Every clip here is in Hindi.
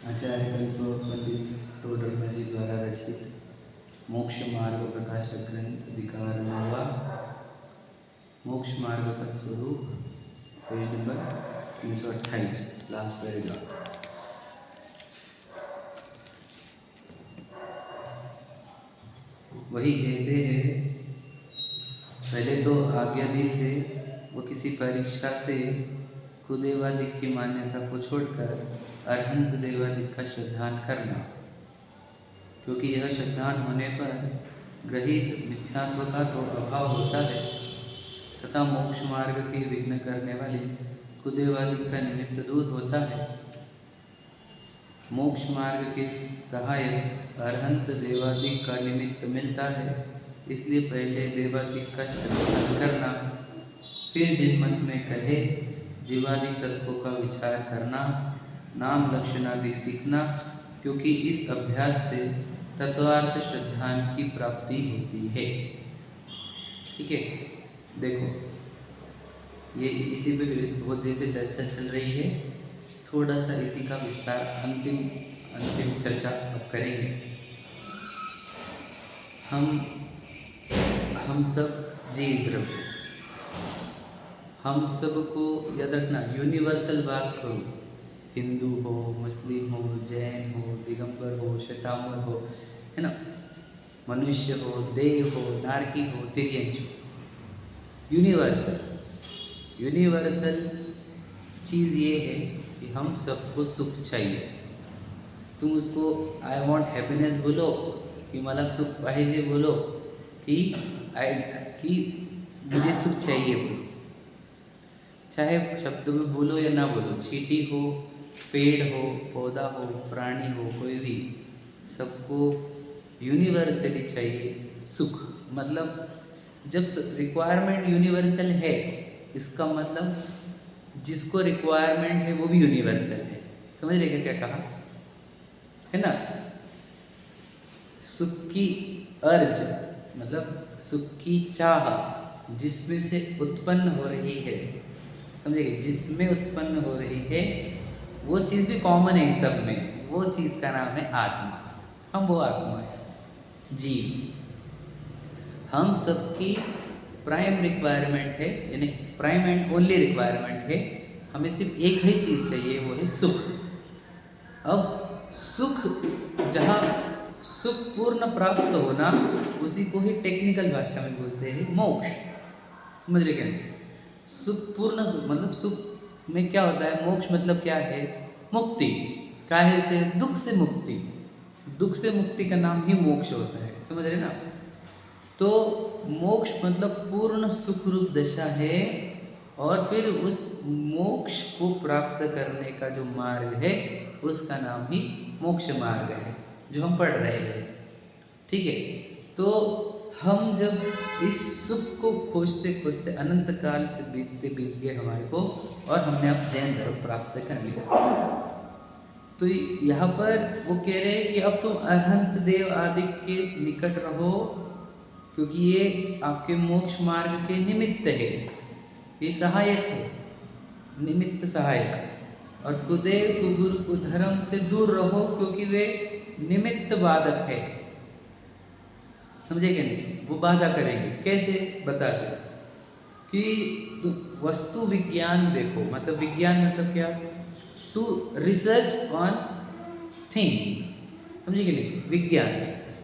आचार्य कल्प पंडित टोडरमल जी द्वारा रचित मोक्ष मार्ग प्रकाशक ग्रंथ अधिकार नौवा मोक्ष मार्ग का स्वरूप, पेज नंबर 328, लास्ट पैराग्राफ। वही कहते हैं, पहले तो आज्ञादि से वो किसी परीक्षा से कुदेवादिक की मान्यता को छोड़कर अरहंत देवादिक का श्रद्धान करना, क्योंकि यह श्रद्धान होने पर ग्रहित मिथ्यात्व का तो अभाव होता है तथा मोक्ष मार्ग के विघ्न करने वाले कुदेवादिक का निमित्त दूर होता है। मोक्ष मार्ग के सहायक अरहंत देवादिक का निमित्त मिलता है, इसलिए पहले देवादिक का श्रद्धान करना, फिर जिन मत में कहे जीवादिक तत्वों का विचार करना, नाम लक्षण आदि सीखना, क्योंकि इस अभ्यास से तत्वार्थ श्रद्धान की प्राप्ति होती है। ठीक है, देखो ये इसी पे बहुत देर से चर्चा चल रही है, थोड़ा सा इसी का विस्तार अंतिम चर्चा अब करेंगे। हम सब जीव द्रव्य, हम सबको याद रखना, यूनिवर्सल बात करूँ, हिंदू हो, मुस्लिम हो, जैन हो, दिगंबर हो, श्वेतांबर हो, है ना, मनुष्य हो, देव हो, नारकी हो, तिर्यंच हो, यूनिवर्सल चीज़ ये है कि हम सबको सुख चाहिए। तुम उसको आई वॉन्ट हैप्पीनेस बोलो कि मला सुख पाहिजे बोलो कि मुझे सुख चाहिए बोलो, चाहे शब्द में बोलो या ना बोलो, चींटी हो, पेड़ हो, पौधा हो, प्राणी हो, कोई भी, सबको यूनिवर्सली चाहिए सुख। मतलब जब रिक्वायरमेंट यूनिवर्सल है, इसका मतलब जिसको रिक्वायरमेंट है वो भी यूनिवर्सल है। समझ रहे क्या कहा है ना? सुख की अर्ज मतलब सुख की चाह जिसमें से उत्पन्न हो रही है, समझिए, जिसमें उत्पन्न हो रही है वो चीज़ भी कॉमन है इन सब में, वो चीज़ का नाम है आत्मा। हम वो आत्मा है, जीव। हम सबकी प्राइम रिक्वायरमेंट है, यानी प्राइम एंड ओनली रिक्वायरमेंट है, हमें सिर्फ एक ही चीज़ चाहिए, वो है सुख। अब सुख, जहाँ सुख पूर्ण प्राप्त होना, उसी को ही टेक्निकल भाषा में बोलते हैं मोक्ष। समझ रहे क्या? सुख पूर्ण मतलब सुख में क्या होता है, मोक्ष मतलब क्या है, मुक्ति। काहे से? दुख से मुक्ति। दुख से मुक्ति का नाम ही मोक्ष होता है। समझ रहे ना? तो मोक्ष मतलब पूर्ण सुख रूप दशा है, और फिर उस मोक्ष को प्राप्त करने का जो मार्ग है उसका नाम ही मोक्ष मार्ग है, जो हम पढ़ रहे हैं। ठीक है, तो हम जब इस सुख को खोजते खोजते अनंत काल से बीतते बीत गए हमारे को, और हमने अब जैन धर्म प्राप्त कर लिया, तो यहाँ पर वो कह रहे हैं कि अब तुम अरहंत देव आदि के निकट रहो, क्योंकि ये आपके मोक्ष मार्ग के निमित्त है, ये सहायक है, निमित्त सहायक। और कुदेव कुगुरु कुधर्म से दूर रहो, क्योंकि वे निमित्त बाधक है। समझे क्या? नहीं, वो बाधा करेंगे। कैसे? बता दो कि वस्तु विज्ञान देखो, मतलब विज्ञान मतलब क्या, टू रिसर्च ऑन थिंग। समझे कि नहीं? विज्ञान,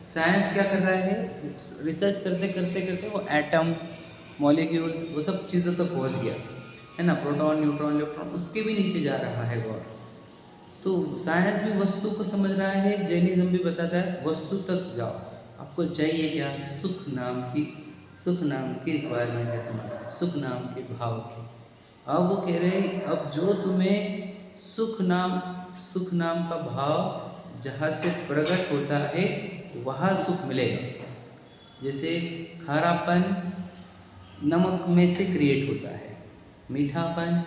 साइंस क्या कर रहा है, रिसर्च करते करते करते वो एटम्स, मॉलिक्यूल्स, वो सब चीज़ों तक पहुंच गया है ना, प्रोटॉन, न्यूट्रॉन, इलेक्ट्रॉन, उसके भी नीचे जा रहा है वो। तो साइंस भी वस्तु को समझ रहा है, जैनिज्म भी बताता है वस्तु तक जाओ, आपको चाहिए क्या, सुख नाम की रिक्वायरमेंट है तुम्हारी, सुख नाम के भाव की। अब वो कह रहे हैं, अब जो तुम्हें सुख नाम का भाव जहाँ से प्रकट होता है वहाँ सुख मिलेगा। जैसे खारापन नमक में से क्रिएट होता है, मीठापन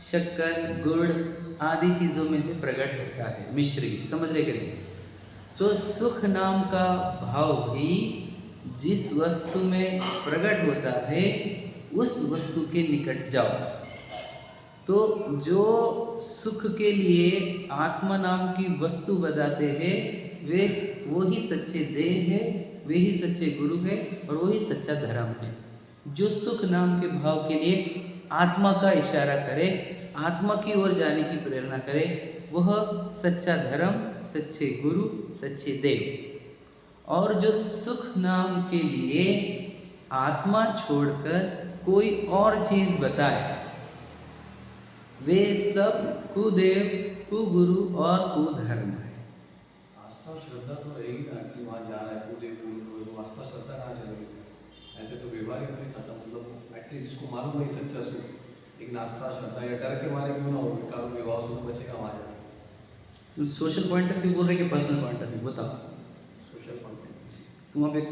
शक्कर, गुड़ आदि चीज़ों में से प्रकट होता है, मिश्री। समझ रहे करेंगे? तो सुख नाम का भाव भी जिस वस्तु में प्रकट होता है उस वस्तु के निकट जाओ। तो जो सुख के लिए आत्मा नाम की वस्तु बताते हैं वे वो ही सच्चे देव है, वे ही सच्चे गुरु है और वही सच्चा धर्म है। जो सुख नाम के भाव के लिए आत्मा का इशारा करे, आत्मा की ओर जाने की प्रेरणा करे, वह सच्चा धर्म, सच्चे गुरु, सच्चे देव। और जो सुख नाम के लिए आत्मा छोड़कर कोई और चीज बताए, वे सब कुदेव, कुगुरु और कुधर्म है। आस्था श्रद्धा तो रहेगी ना कि वहाँ जाना है, कुदेव कुल आस्था श्रद्धा कहाँ चलेगी? ऐसे तो व्यवहारिक नहीं खाता, मतलब एटलीस्ट जिसको मालूम नहीं सच्चा सुख, लेकिन आस्था श्रद्धा या डर के मारे क्यों ना हो, विकारों विवाह से तो बचेगा वहाँ जाना। तो सोशल पॉइंट ऑफ व्यू बोल रहे कि पर्सनल पॉइंट ऑफ व्यू बताओ। सोशल कॉन्टेक्ट तुम आप एक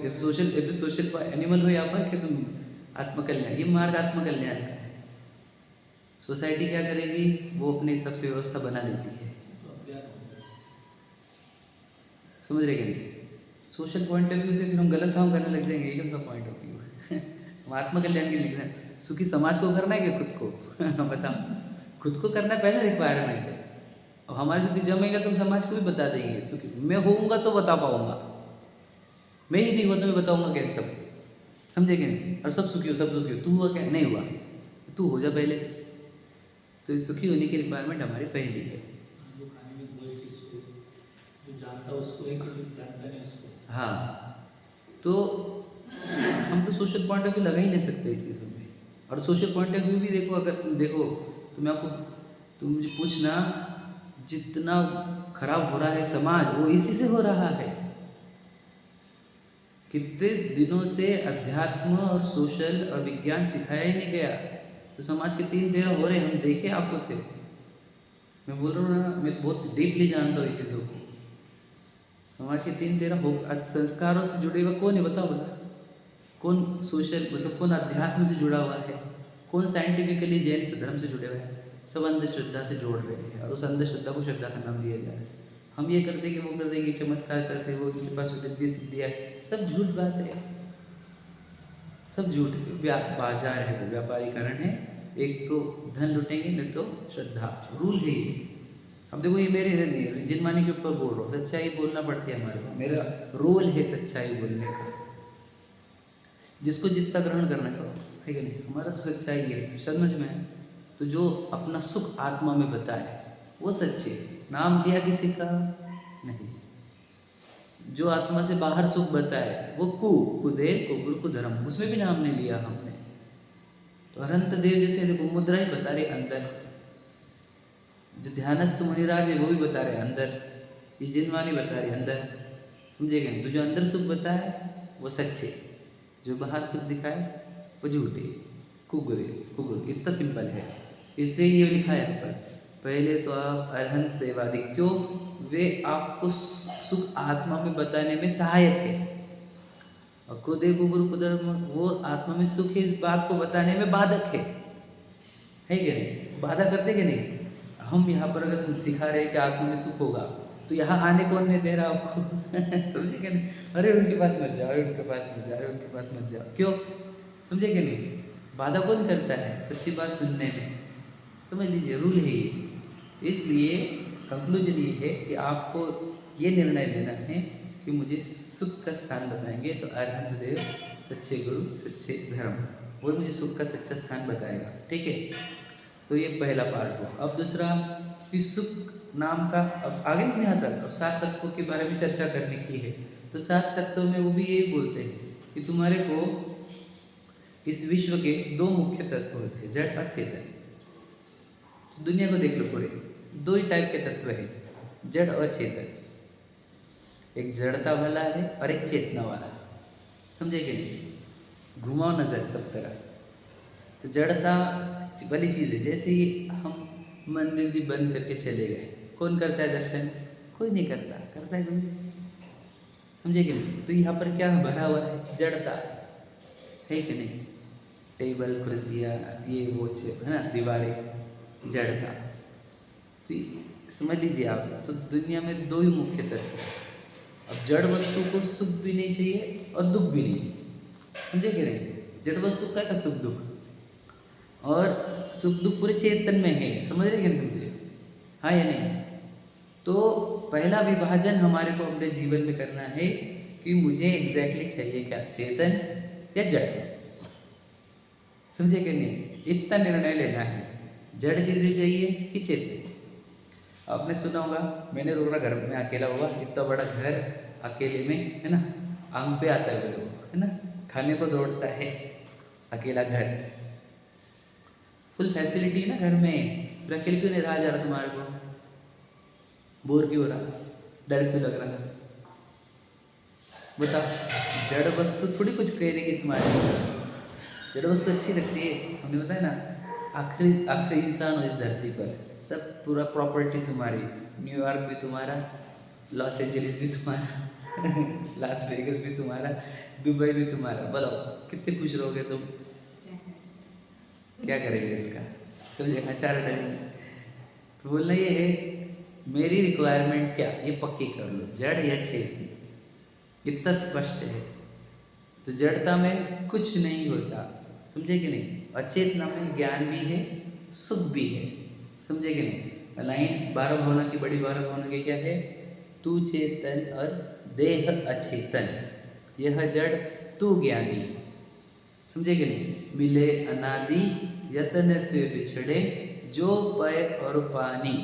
सोशल एनिमल हो यहाँ पर कि तुम आत्मकल्याण, ये मार्ग आत्मकल्याण का है। सोसाइटी क्या करेगी, वो अपने हिसाब से व्यवस्था बना लेती है, समझ रहे कि नहीं? सोशल पॉइंट ऑफ व्यू से फिर हम गलत काम करने लग जाएंगे, ये कौन सा पॉइंट ऑफ व्यू? हम आत्मकल्याण के लिए सुखी समाज को करना है कि खुद को? बताओ, खुद को करना पहला रिक्वायरमेंट है। और हमारे से जमेगा तो समाज को भी बता देंगे सुखी। मैं होऊंगा तो बता पाऊंगा, मैं ही नहीं हुआ तो मैं बताऊंगा कैसे सब, समझे कि नहीं? और सब सुखी हो, सब सुखी हो, तू हुआ क्या? नहीं हुआ, तू हो जा पहले। तो इस सुखी होने की रिक्वायरमेंट हमारी पहली है। हाँ, तो हम तो सोशल पॉइंट ऑफ व्यू लगा ही नहीं सकते इस चीज़ों में। और सोशल पॉइंट ऑफ व्यू भी देखो, अगर तुम देखो तो मैं आपको, तुम मुझे पूछना, जितना खराब हो रहा है समाज वो इसी से हो रहा है। कितने दिनों से अध्यात्म और सोशल और विज्ञान सिखाया ही नहीं गया, तो समाज के 3-13 हो रहे, हम देखे आपको से। मैं बोल रहा हूँ ना, मैं तो बहुत डीपली जानता हूँ इस चीज़ों को। समाज के 3-13 हो, आज संस्कारों से जुड़े हुए कौन है बताओ भला? कौन सोशल मतलब कौन अध्यात्म से जुड़ा हुआ है? कौन साइंटिफिकली जैन धर्म से जुड़े हुए हैं? सब अंधश्रद्धा से जोड़ रहे हैं और उस अंधश्रद्धा को श्रद्धा का नाम दिया जा रहा है। हम ये कर देंगे, वो कर देंगे, चमत्कार करते, वो उनके पास रिद्धि सिद्धियाँ, सब झूठ बात है, सब झूठ। बाजार है, वो व्यापारीकरण है। एक तो धन लुटेंगे, नहीं तो श्रद्धा, रूल है ये। अब देखो, ये मेरे नहीं, जिनमानी के ऊपर बोल रहा हूँ, सच्चाई बोलना पड़ती है हमारे को, मेरा रोल है सच्चाई बोलने का। जिसको जितना ग्रहण करना का है कि नहीं, हमारा तो सच्चाई है, तो समझ में है। तो जो अपना सुख आत्मा में बताए वो सच्चे, नाम लिया किसी का नहीं। जो आत्मा से बाहर सुख बताए वो कुदेव, कुगुरु, कुधर्म, उसमें भी नाम नहीं लिया हमने। तो अनंत देव जैसे देखो मुद्रा ही बता रहे अंदर, जो ध्यानस्थ मुनिराज है वो भी बता रहे अंदर, ये जिनवानी बता रही अंदर, समझेगा नहीं? तो जो अंदर सुख बताए वो सच्चे, जो बाहर सुख दिखाए वो झूठे, कुगुरु, इतना सिंपल है। इसलिए ये लिखा है यहाँ पर, पहले तो आप अरहंत देवादि, क्यों? वे आपको सुख आत्मा में बताने में सहायक है, और कुदेव, कुगुरु, कुधर्म वो आत्मा में सुख है इस बात को बताने में बाधक है कि नहीं? बाधा करते कि नहीं? हम यहाँ पर अगर सिखा रहे हैं कि आत्मा में सुख होगा, तो यहाँ आने कौन नहीं दे रहा आपको? समझे कि नहीं? अरे उनके पास मत जाओ, अरे उनके पास मत जाओ, अरे उनके पास मत जाओ, क्यों? समझे कि नहीं? बाधा कौन करता है सच्ची बात सुनने में? समझ लीजिए, रूल है ये। इसलिए कंक्लूजन ये है कि आपको ये निर्णय लेना है कि मुझे सुख का स्थान बताएंगे तो अरहंत देव, सच्चे गुरु, सच्चे धर्म, वो मुझे सुख का सच्चा स्थान बताएगा, ठीक है? तो ये पहला पार्ट हुआ। अब दूसरा, कि सुख नाम का, अब आगे नहीं आता, अब 7 तत्वों के बारे में चर्चा करने की है। तो 7 तत्वों में वो भी यही बोलते हैं कि तुम्हारे को इस विश्व के 2 मुख्य तत्व होते हैं, जड़ और चेतन। तो दुनिया को देख लो, पूरे 2 ही टाइप के तत्व है, जड़ और चेतन। एक जड़ता वाला है और एक चेतना वाला, समझे कि नहीं? घुमाओ नजर सब तरह। तो जड़ता वाली चीज़ है, जैसे ही हम मंदिर जी बंद करके चले गए, कौन करता है दर्शन? कोई नहीं करता, करता है कोई? समझे कि नहीं? तो यहाँ पर क्या भरा हुआ है? जड़ता है कि नहीं? टेबल, कुर्सियाँ, ये वो है ना, दीवारें, जड़ता। तो समझ लीजिए आप, तो दुनिया में 2 ही मुख्य तत्व हैं। अब जड़ वस्तु को सुख भी नहीं चाहिए और दुख भी नहीं, समझे कि नहीं? जड़ वस्तु का सुख दुख, और सुख दुख पूरे चेतन में है, समझ रहे क्या नहीं समझ रहे? हाँ या नहीं? तो पहला विभाजन हमारे को अपने जीवन में करना है कि मुझे एग्जैक्टली चाहिए क्या, चेतन या जड़, समझे कि नहीं? इतना निर्णय लेना है, जड़ चीजें चाहिए कि चेतन। आपने सुना होगा, मैंने रोना घर में अकेला हुआ, इतना बड़ा घर अकेले में, है ना, आंग पे आता है वो लोग, है ना, खाने को दौड़ता है, अकेला घर, फुल फैसिलिटी है ना घर में, फिर अकेले क्यों नहीं रहा जा रहा तुम्हारे को? बोर क्यों हो रहा, डर क्यों लग रहा? बताओ, जड़ वस्तु थोड़ी कुछ कहने की तुम्हारी, जड़ वस्तु अच्छी लगती है, हमने बताया ना, आखिरी आखिरी इंसान हो इस धरती पर, सब पूरा प्रॉपर्टी तुम्हारी, न्यूयॉर्क भी तुम्हारा, लॉस एंजलिस भी तुम्हारा लास वेगस भी तुम्हारा, दुबई भी तुम्हारा, बोलो कितने खुश रहोगे तुम? क्या करेंगे इसका, समझे? आचार डालेंगे। तो बोलना ये है, मेरी रिक्वायरमेंट क्या, ये पक्की कर लो, जड़ या चेतन, इतना स्पष्ट है। तो जड़ता में कुछ नहीं होता, समझे कि नहीं? अचेतना में ज्ञान भी है, सुख भी है, समझे कि नहीं? लाइन 12 भावना की, बड़ी 12 भावना की क्या है? तू चेतन और देह अचेतन, यह जड़ तू ज्ञानी, समझे कि नहीं? मिले अनादि यतन ते बिछड़े, जो पय और पानी,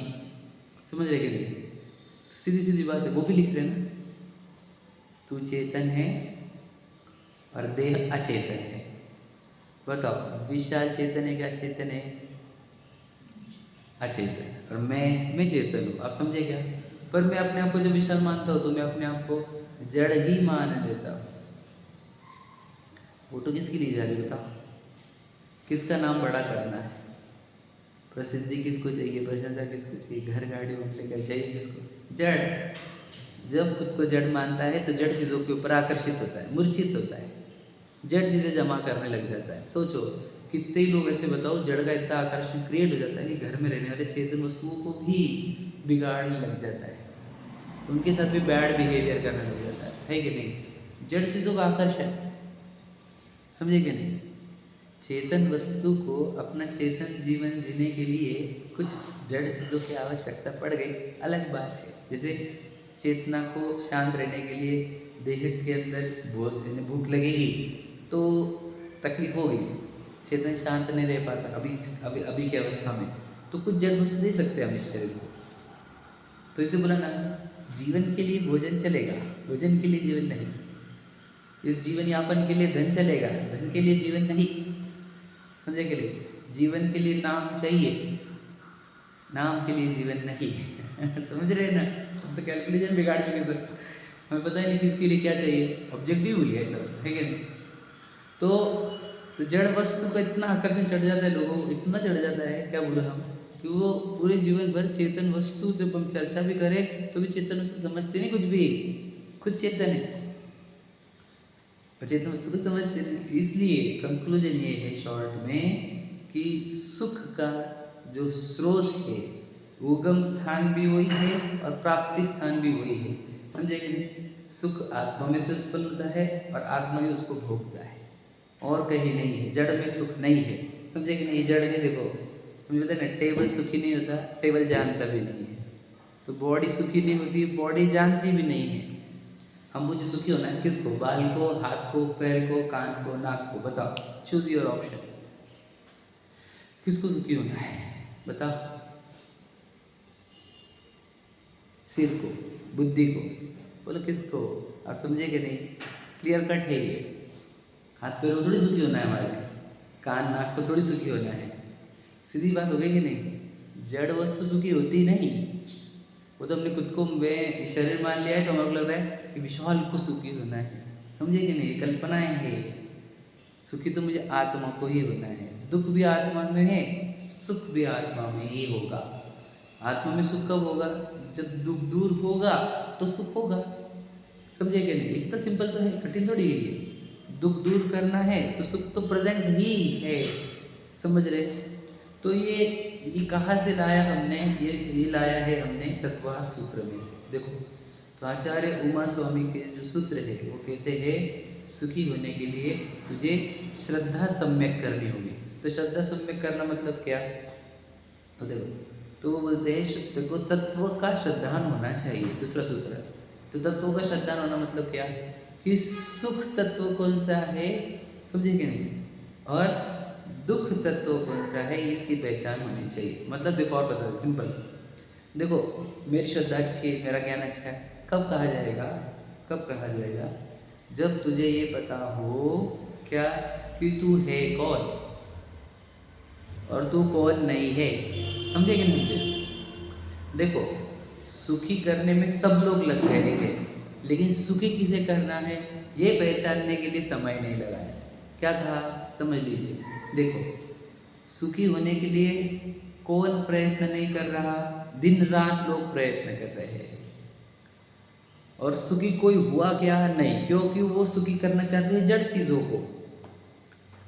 समझ रहे कि नहीं? तो सीधी सीधी बात है, वो भी लिख रहे ना, तू चेतन है और देह अचेतन है। बताओ, विशाल चेतन है क्या चेतन है? अचेतन। और मैं चेतन हूँ, आप समझे क्या? पर मैं अपने आप को जब विशाल मानता हूँ तो मैं अपने आप को जड़ ही मान लेता हूँ। फोटो किसकी ली जा रही बताओ? किसका नाम बड़ा करना है? प्रसिद्धि किसको चाहिए, प्रशंसा किसको चाहिए, घर गाड़ी बंगले क्या चाहिए किसको? जड़। जब खुद को जड़ मानता है तो जड़ चीज़ों के ऊपर आकर्षित होता है, मूर्छित होता है, जड़ चीज़ें जमा करने लग जाता है। सोचो, कितने ही लोग ऐसे बताओ, जड़ का इतना आकर्षण क्रिएट हो जाता है कि घर में रहने वाले चेतन वस्तुओं को भी बिगाड़ने लग जाता है, उनके साथ भी बैड बिहेवियर करने लग जाता है कि नहीं? जड़ चीज़ों का आकर्षण, समझे कि नहीं? चेतन वस्तु को अपना चेतन जीवन जीने के लिए कुछ जड़ चीज़ों की आवश्यकता पड़ गई, अलग बात है। जैसे चेतना को शांत रहने के लिए देह के अंदर भूख लगेगी तो तकलीफ होगी, चेतन शांत नहीं रह पाता अभी अभी अभी की अवस्था में, तो कुछ जड़ वस्तु दे सकते हैं हम इस शरीर को। तो इसलिए बोला ना, जीवन के लिए भोजन चलेगा, भोजन के लिए जीवन नहीं। इस जीवन यापन के लिए धन चलेगा, धन के लिए जीवन नहीं, समझे के लिए? जीवन के लिए नाम चाहिए, नाम के लिए जीवन नहीं समझ रहे हैं ना? तो कैलकुलेशन बिगाड़ चुके सर, हमें पता ही नहीं किसके लिए क्या चाहिए, ऑब्जेक्टिव भूल गए सब, है कि नहीं? तो जड़ वस्तु का इतना आकर्षण चढ़ जाता है लोगों को, इतना चढ़ जाता है, क्या बोला हम, कि वो पूरे जीवन भर चेतन वस्तु जब हम चर्चा भी करें तो भी चेतन वस्तु समझते नहीं कुछ भी, खुद चेतन है, चेतन वस्तु को समझते नहीं। इसलिए कंक्लूजन ये है शॉर्ट में कि सुख का जो स्रोत है, उगम स्थान भी वही है और प्राप्ति स्थान भी वही है, समझे कि नहीं? सुख आत्मा में से उत्पन्न होता है और आत्मा ही उसको भोगता है, और कहीं नहीं है। जड़ में सुख नहीं है, समझे कि नहीं? जड़ में देखो, मुझे पता है ना, टेबल सुखी नहीं होता, टेबल जानता भी नहीं है, तो बॉडी सुखी नहीं होती, बॉडी जानती भी नहीं है। हम मुझे सुखी होना है किसको? बाल को, हाथ को, पैर को, कान को, नाक को, बताओ, चूज योर ऑप्शन, किसको सुखी होना है बताओ? सिर को, बुद्धि को, बोलो किसको? आप समझे कि नहीं? क्लियर कट है ये। हाथ पैर को थोड़ी सुखी होना है हमारे, कान नाक को थोड़ी सुखी होना है, सीधी बात हो गई कि नहीं? जड़ वस्तु सुखी होती नहीं, वो तो हमने खुद को मैं शरीर मान लिया है, तो हमें लग रहा है कि विशाल को सुखी होना है, समझे कि नहीं? कल्पनाएं है, सुखी तो मुझे आत्मा को ही होना है, दुख भी आत्मा में है, सुख भी आत्मा में ही होगा। आत्मा में सुख कब होगा? जब दुख दूर होगा तो सुख होगा, समझे कि नहीं? इतना सिंपल तो है, कठिन थोड़ी है ये। दुख दूर करना है तो सुख तो प्रेजेंट ही है, समझ रहे? तो ये कहाँ से लाया हमने? ये लाया है हमने तत्वार सूत्र में से। देखो, तो आचार्य उमा स्वामी के जो सूत्र है वो कहते हैं सुखी होने के लिए तुझे श्रद्धा सम्यक करनी होगी। तो श्रद्धा सम्यक करना मतलब क्या? तो देखो, तो वो बोलते हैं देखो तत्व का श्रद्धान होना चाहिए, दूसरा सूत्र है। तो तत्वों का श्रद्धान होना मतलब क्या? कि सुख तत्व कौन सा है, समझे कि नहीं, और दुख तत्व कौन सा है, इसकी पहचान होनी चाहिए। मतलब देखो और बता दो, सिंपल। देखो मेरी श्रद्धा अच्छी है, मेरा ज्ञान अच्छा है, कब कहा जाएगा? कब कहा जाएगा? जब तुझे ये पता हो क्या कि तू है कौन और तू कौन नहीं है। समझे कि नहीं समझे? देखो सुखी करने में सब लोग लग गए हैं, लेकिन सुखी किसे करना है ये पहचानने के लिए समय नहीं लगा है। क्या कहा? समझ लीजिए। देखो सुखी होने के लिए कौन प्रयत्न नहीं कर रहा? दिन रात लोग प्रयत्न कर रहे हैं। और सुखी कोई हुआ क्या? नहीं, क्योंकि वो सुखी करना चाहते हैं जड़ चीज़ों को,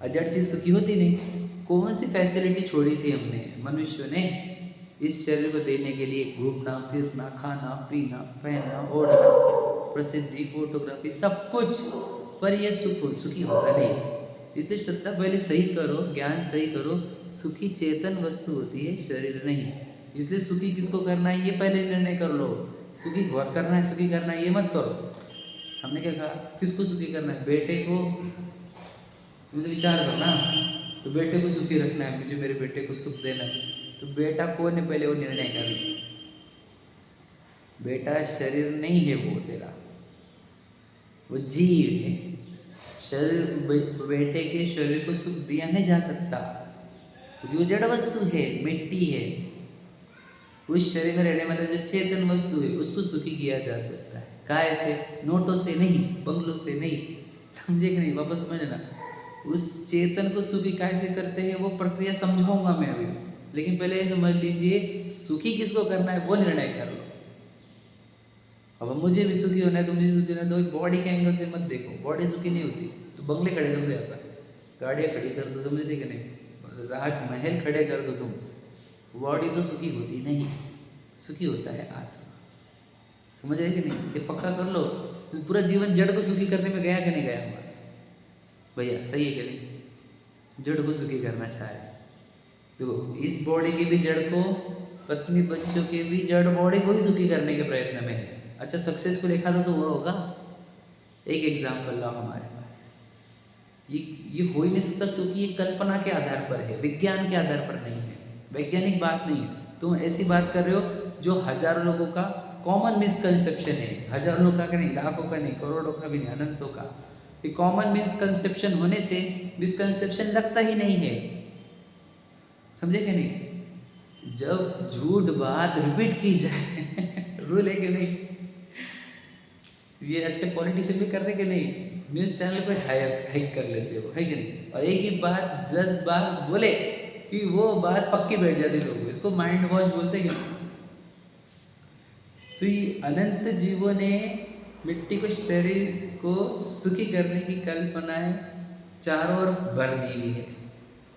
और जड़ चीज़ सुखी होती नहीं। कौन सी फैसिलिटी छोड़ी थी हमने मनुष्य ने इस शरीर को देने के लिए? घूमना फिरना, खाना पीना, पहनना ओढ़ना, प्रसिद्धि, फोटोग्राफी, सब कुछ। पर यह सुखी होता नहीं। इसलिए श्रद्धा पहले सही करो, ज्ञान सही करो। सुखी चेतन वस्तु होती है, शरीर नहीं। इसलिए सुखी किसको करना है ये पहले निर्णय कर लो। सुखी वर्क करना है, सुखी करना है ये मत करो। हमने क्या कहा? किसको सुखी करना है? बेटे को। मतलब विचार करो ना, तो बेटे को सुखी रखना है, मुझे मेरे बेटे को सुख देना है, तो बेटा कौन है पहले वो निर्णय कर लो। बेटा शरीर नहीं है वो तेरा, वो जीव है। शरीर बेटे के शरीर को सुख दिया नहीं जा सकता, क्योंकि वो जड़ वस्तु है, मिट्टी है। उस शरीर में रहने वाला जो चेतन वस्तु है उसको सुखी किया जा सकता है। काय से? नोटों से नहीं, बंगलों से नहीं। समझे कि नहीं? वापस समझना। उस चेतन को सुखी काय से करते हैं वो प्रक्रिया समझाऊंगा मैं अभी, लेकिन पहले ये समझ लीजिए सुखी किसको करना है वो निर्णय कर लो। अब मुझे भी सुखी होना है, तो मुझे सुखी होना है, तो बॉडी के एंगल से मत देखो। बॉडी सुखी नहीं होती तो बंगले खड़े कर दो, यहाँ पर गाड़ियाँ खड़ी कर दो, समझते कि नहीं, राजमहल खड़े कर दो तुम, बॉडी तो सुखी होती नहीं। सुखी होता है आत्मा। समझ रहे कि नहीं? ये पक्का कर लो। तो पूरा जीवन जड़ को सुखी करने में गया कि नहीं गया हमारा? भैया सही है कि नहीं? जड़ को सुखी करना चाह रहे। देखो इस बॉडी की भी जड़ को, पत्नी बच्चों के भी जड़ बॉडी को ही सुखी करने के प्रयत्न में है। अच्छा सक्सेसफुल एक आधा तो हुआ होगा। एक एग्जाम्पल लाओ हमारे पास। ये हो ही नहीं सकता, क्योंकि ये कल्पना के आधार पर है, विज्ञान के आधार पर नहीं है, वैज्ञानिक बात नहीं है। तुम ऐसी बात कर रहे हो जो हजारों लोगों का कॉमन मिसकंसेप्शन है। हजारों लोगों का नहीं, लाखों का नहीं, करोड़ों का भी नहीं, अनंतों का। ये कॉमन मिसकंसेप्शन होने से मिसकंसेप्शन लगता ही नहीं है। समझे कि नहीं? जब झूठ बात रिपीट की जाए रूल है कि नहीं? ये आजकल पॉलिटिशियन भी कर रहे कि नहीं, न्यूज़ चैनल पे हाइक कर लेते हो, है कि नहीं? और एक ही बात 10 बार बोले कि वो बात पक्की बैठ जाती है लोगों। इसको माइंड वॉश बोलते हैं। तो ये अनंत जीवों ने मिट्टी को, शरीर को सुखी करने की कल्पनाएं चारों ओर भर दी हुई है।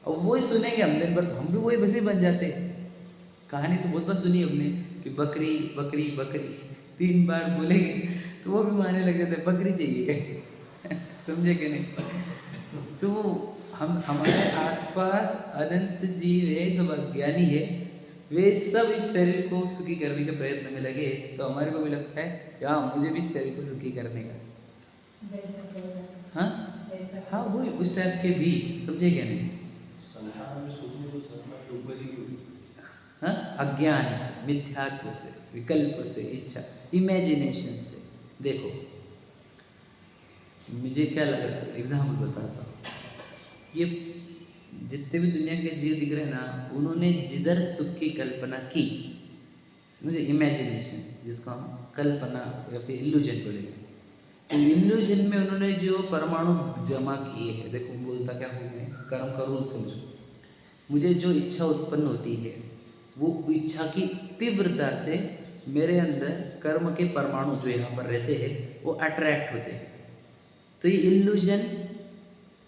और वही सुनेंगे हम दिन भर, तो हम भी वही वैसे बन जाते हैं। कहानी तो बहुत बार सुनी हमने कि बकरी बकरी बकरी 3 बार बोलेंगे तो वो भी मानने लग जाते हैं बकरी चाहिए समझे कि नहीं? तो हम हमारे आसपास अनंत जीव है, सब अज्ञानी है, वे सब इस शरीर को सुखी करने के प्रयत्न में लगे। तो हमारे को भी लगता है कि हाँ मुझे भी शरीर को सुखी करने का। हाँ हाँ वही उस टाइप के भी, समझे क्या नहीं? संसार में सुख में तो संसार की उपज ही हुई। हाँ अज्ञान से, मिथ्यात्व से, विकल्प से, इच्छा, इमेजिनेशन से। देखो मुझे क्या लगा, एग्जाम्पल बताता हूँ। ये जितने भी दुनिया के जीव दिख रहे हैं ना, उन्होंने जिधर सुख की कल्पना की, समझे, इमेजिनेशन जिसको हम कल्पना या फिर इल्यूजन बोलेंगे, तो इल्यूजन में उन्होंने जो परमाणु जमा किए हैं। देखो बोलता क्या हूँ मैं, कर्म का रूल समझो। मुझे जो इच्छा उत्पन्न होती है वो इच्छा की तीव्रता से मेरे अंदर कर्म के परमाणु जो यहाँ पर रहते हैं वो अट्रैक्ट होते हैं। तो ये इल्यूजन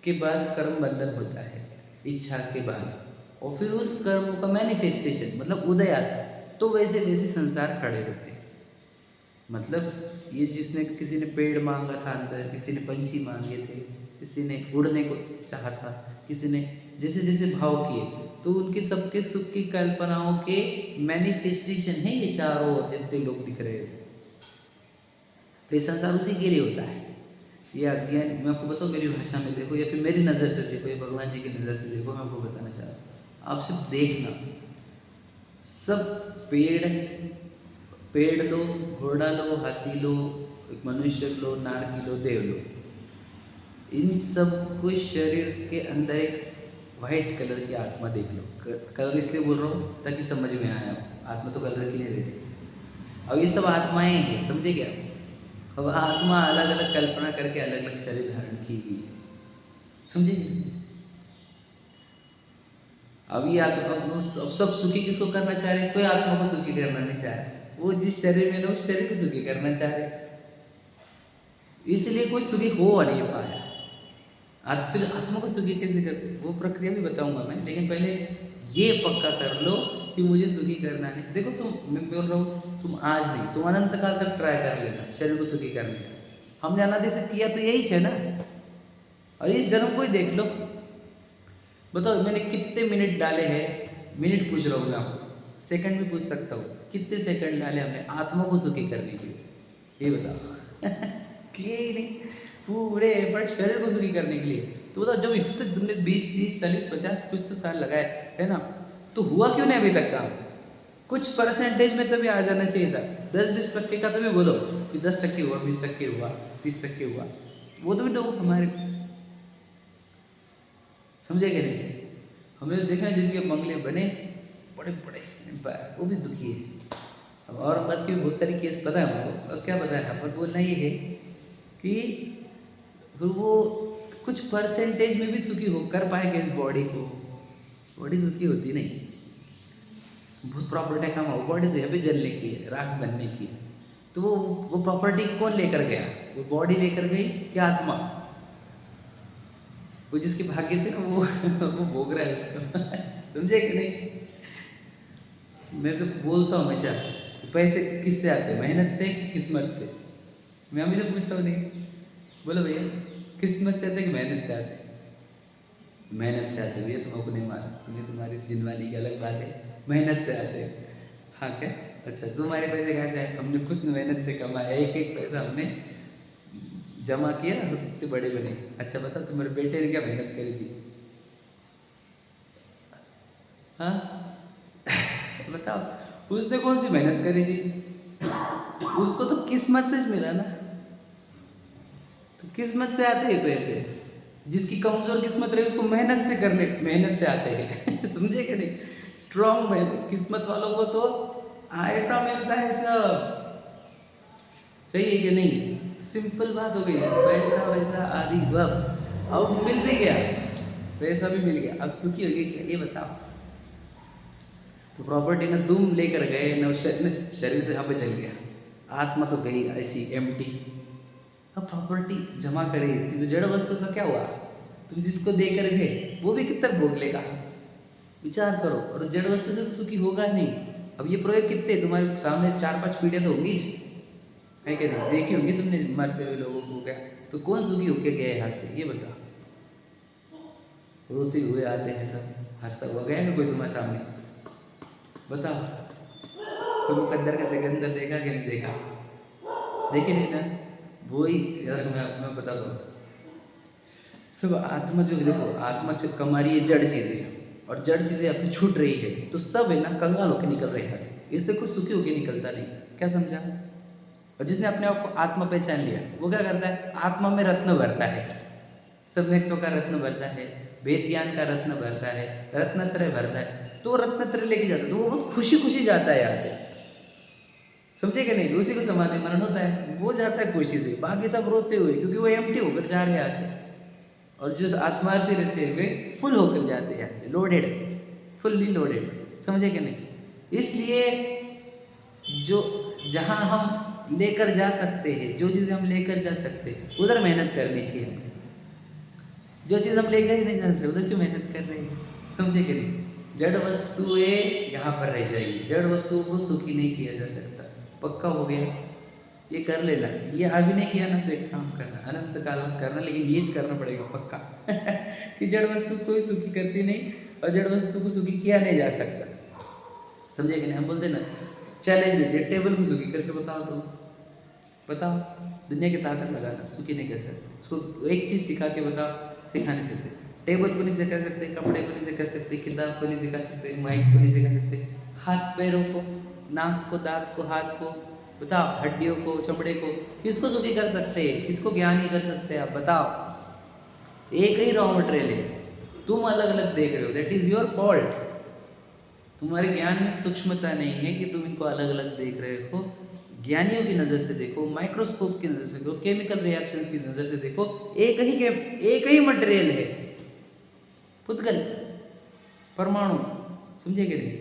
के बाद कर्म बंधन होता है, इच्छा के बाद, और फिर उस कर्म का मैनिफेस्टेशन मतलब उदय आता है। तो वैसे वैसे संसार खड़े होते हैं। मतलब ये जिसने, किसी ने पेड़ मांगा था अंदर, किसी ने पंछी मांगे थे, किसी ने उड़ने को चाहा था, किसी ने जैसे जैसे भाव किए, तो उनके सबके सुख की कल्पनाओं के मैनिफेस्टेशन है ये चारों ओर जितने लोग दिख रहे हो। तो ये संसार उसी के लिए होता है। ये अज्ञान, मैं आपको बताऊँ, मेरी भाषा में देखो या फिर मेरी नज़र से देखो या भगवान जी की नज़र से देखो, मैं आपको बताना चाह रहा हूँ। आप सिर्फ देखना, सब पेड़ लो, घोड़ा लो, हाथी लो, एक मनुष्य लो, नारकी लो, देव लो, इन सब को शरीर के अंदर एक वाइट कलर की आत्मा देख लो। कलर इसलिए बोल रहा हूँ ताकि समझ में आया, आत्मा तो कलर की नहीं रहती। अब ये सब आत्माएं हैं, समझे क्या? अब आत्मा अलग अलग कल्पना करके अलग अलग शरीर धारण की गई, समझे? अब ये आत्मा, अब सब सुखी किसको करना चाह रहे? कोई आत्मा को सुखी करना नहीं चाह रहे, वो जिस शरीर में उस शरीर को सुखी करना चाह रहे, इसलिए कोई सुखी हो नहीं पाया। फिर आत्मा को सुखी कैसे करते, वो प्रक्रिया भी बताऊंगा मैं, लेकिन पहले ये पक्का कर लो कि मुझे सुखी करना है। देखो तुम, मैं बोल रहा हूँ, तुम आज नहीं, तुम अनंत काल तक ट्राई कर लेना शरीर को सुखी करने का। हमने अनादि से किया तो यही है ना, और इस जन्म को ही देख लो। बताओ मैंने कितने मिनट डाले हैं, मिनट पूछ रहा हूँ मैं आपको, सेकंड भी पूछ सकता हूँ, कितने सेकंड डाले हमने आत्मा को सुखी करने के लिए, ये बताओ। किए ही नहीं, पूरे पर शरीर को सुखी करने के लिए। तो बताओ जब इतने तुमने 20, 30, 40, 50 कुछ तो साल लगाए है ना, तो हुआ क्यों नहीं अभी तक काम? कुछ परसेंटेज में तभी आ जाना चाहिए था। 10-20% का तो भी बोलो कि 10% हुआ, 20% हुआ, 30% हुआ, वो तो भी दो हमारे, समझे कि नहीं? हमने तो देखा है जिनके बंगले बने बड़े बड़े एम्पायर, वो भी दुखी है। अब और बात की बहुत सारी केस पता है हमको, और क्या पता है, पर बोलना ये है कि फिर वो कुछ परसेंटेज में भी सुखी हो कर पाएगा इस बॉडी को। बॉडी सुखी होती नहीं, बहुत प्रॉपर्टी कम हो, बॉडी तो यहाँ पे जलने की है, राख बनने की है। तो वो प्रॉपर्टी कौन लेकर गया? वो बॉडी लेकर गई क्या आत्मा? वो जिसके भाग्य थे ना वो भोग रहा है उसको। समझे कि नहीं? मैं तो बोलता हूँ हमेशा, पैसे किससे आते हैं, मेहनत से कि किस्मत से? मैं हमेशा पूछता हूँ, नहीं बोलो भैया, किस्मत से आते कि मेहनत से आते? मेहनत से आते भैया, तुमको नहीं मालूम, तुम्हें तुम्हारी जिनवानी की अलग बात है, मेहनत से आते हैं। हाँ क्या? अच्छा, तुम्हारे पैसे कहाँ से आए? हमने खुद मेहनत से कमाया, एक एक पैसा हमने जमा किया, इतने बड़े बने। अच्छा बताओ, तुम्हारे बेटे ने क्या मेहनत करी थी? हाँ बताओ, उसने कौन सी मेहनत करी थी? उसको तो किस्मत से मिला ना। तो किस्मत से आते हैं पैसे, जिसकी कमजोर किस्मत रही उसको मेहनत से आते हैं। समझे कि नहीं? स्ट्रॉन्ग किस्मत वालों को तो आयता मिलता है सब। सही है कि नहीं? सिंपल बात हो गई है, पैसा वैसा आदि अब मिल भी गया, पैसा भी मिल गया, अब सुखी हो गई क्या ये बताओ? तो प्रॉपर्टी ना तुम लेकर गए ना, शरीर तो यहाँ पे चल गया, आत्मा तो गई ऐसी एम्प्टी। अब प्रॉपर्टी जमा करी थी तो जड़ वस्तु का क्या हुआ? तुम जिसको देकर गए वो भी कितना भोग लेगा, विचार करो। और जड़ वस्तु से तो सुखी होगा नहीं। अब ये प्रयोग कितने तुम्हारे सामने 4-5 पीढ़ियाँ तो होंगी है कि नहीं? देखी होंगी तुमने मरते हुए लोगों को, क्या तो कौन सुखी होके गए यहाँ से, ये बताओ? रोते हुए आते हैं सब, हंसता हुआ गया ना कोई तुम्हारे सामने? बताओ, कोई मुकद्दर का सिकंदर देखा कि नहीं देखा? देखी नहीं ना? वही यार, मैं बता दूँ, सब आत्मा जो देखो, आत्मा से कमा रही है जड़ चीज़ें, और जड़ चीज़ें अपनी छूट रही है, तो सब है ना कंगाल होके निकल रहे हैं यहाँ से, इसलिए कुछ सुखी होके निकलता नहीं। क्या समझा? और जिसने अपने आप को आत्मा पहचान लिया वो क्या करता है? आत्मा में रत्न भरता है, सम्यक्तों का रत्न भरता है, वेद ज्ञान का रत्न भरता है, रत्नत्रय भरता है। तो रत्नत्रय लेके जाता है तो वो बहुत खुशी खुशी जाता है यहाँ से, समझे कि नहीं? उसी को समाधि मरण होता है, वो जाता है खुशी से, बाकी सब रोते हुए, क्योंकि वो एम्प्टी होकर जा रहे हैं यहाँ से। और जो आत्मार्थी रहते हैं वे फुल होकर जाते हैं यहाँ से, लोडेड, फुल्ली लोडेड, समझे कि नहीं? इसलिए जो जहाँ हम लेकर जा सकते हैं, जो चीज़ें हम लेकर जा सकते हैं उधर मेहनत करनी चाहिए हमें। जो चीज़ हम लेकर ही नहीं जा सकते उधर क्यों मेहनत कर रहे हैं, समझे कि नहीं? जड़ वस्तुएं यहाँ पर रह जाएगी, जड़ वस्तुओं को सुखी नहीं किया जा सकता। पक्का हो गया? ये कर लेना, ये अभी नहीं किया ना तो एक काम करना, अनंत काल मत करना, लेकिन ये करना पड़ेगा पक्का कि जड़ वस्तु कोई सुखी करती नहीं और जड़ वस्तु को सुखी किया नहीं जा सकता। समझे कि नहीं? हम बोलते ना, चैलेंज देते टेबल को सुखी करके बताओ, तुम बताओ, दुनिया की ताकत लगाना, सुखी नहीं कर सकते उसको। एक चीज़ सिखा के बताओ, सिखा नहीं सकते। टेबल को नहीं सिखा सकते, कपड़े को नहीं सिखा सकते, किताब को नहीं सिखा सकते, माइक को नहीं सिखा सकते, हाथ पैरों को, नाक को, दांत को, हाथ को, बताओ, हड्डियों को, चमड़े को, किसको सुखी कर सकते हैं? किसको ज्ञानी कर सकते हैं? आप बताओ। एक ही रॉ मटेरियल है, तुम अलग अलग देख रहे हो, दैट इज योर फॉल्ट। तुम्हारे ज्ञान में सूक्ष्मता नहीं है कि तुम इनको अलग अलग देख रहे हो। ज्ञानियों की नज़र से देखो, माइक्रोस्कोप की नज़र से देखो, केमिकल रिएक्शंस की नज़र से देखो, एक ही मटेरियल है, पुद्गल, परमाणु। समझे कि नहीं?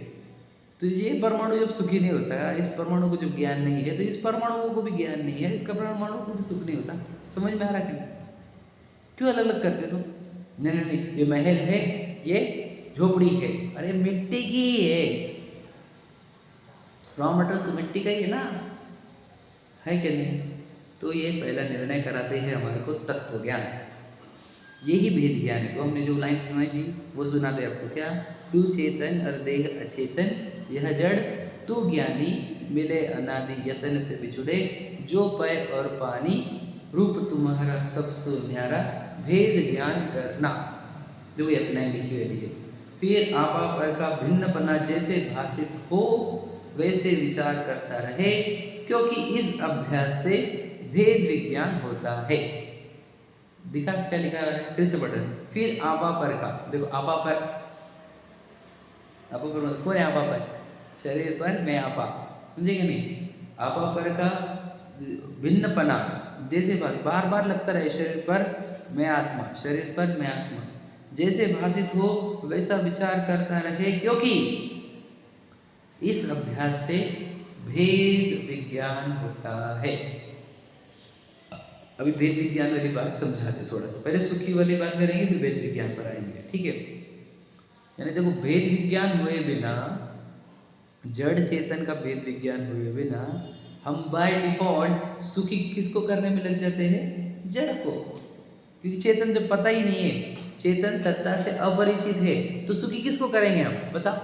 तो ये परमाणु जब सुखी नहीं होता है, इस परमाणु को जब ज्ञान नहीं है, तो इस परमाणु को भी ज्ञान नहीं है, इसका परमाणु को भी सुख नहीं होता। समझ में आ रहा कि नहीं? क्यों अलग अलग करते तुम? नहीं, ये महल है, ये झोपड़ी है। अरे मिट्टी की ही है, रॉ मटेरियल तो मिट्टी का ही है ना, है कि नहीं? तो ये पहला निर्णय कराते हैं हमारे को तत्व ज्ञान, यही भेद ज्ञान है। तो हमने जो लाइन सुनाई थी वो सुना दे आपको, क्या? तू चेतन और देह अचेतन, यह जड़, तू ज्ञानी, मिले अनादि यतन ते बिछुड़े, जो पय और पानी, रूप तुम्हारा सबसो न्यारा, भेद ज्ञान करना। जो ये अपना लिखी हुई है। फिर आपा पर का भिन्नपना जैसे भाषित हो, वैसे विचार करता रहे, क्योंकि इस अभ्यास से भेद विज्ञान होता है। दिखा क्या लिखा है? फिर से पढ़ रहे। फिर आपा पर का, देखो आपा पर कौन है? आपा पर, शरीर पर मैं आपा, समझे कि नहीं? आपा पर का भिन्नपना जैसे बार बार लगता रहे, शरीर पर मैं आत्मा, शरीर पर मैं आत्मा, जैसे भाषित हो वैसा विचार करता रहे, क्योंकि इस अभ्यास से भेद विज्ञान होता है। अभी भेद विज्ञान वाली बात समझाते थोड़ा सा, पहले सुखी वाली बात करेंगे, फिर भेद विज्ञान पर आएंगे, ठीक है? यानी देखो, भेद विज्ञान हुए बिना, जड़ चेतन का भेद विज्ञान हुए बिना, हम बाय डिफॉल्ट सुखी किसको करने में लग जाते हैं? जड़ को। क्योंकि चेतन जब पता ही नहीं है, चेतन सत्ता से अपरिचित है, तो सुखी किसको करेंगे हम? बताओ।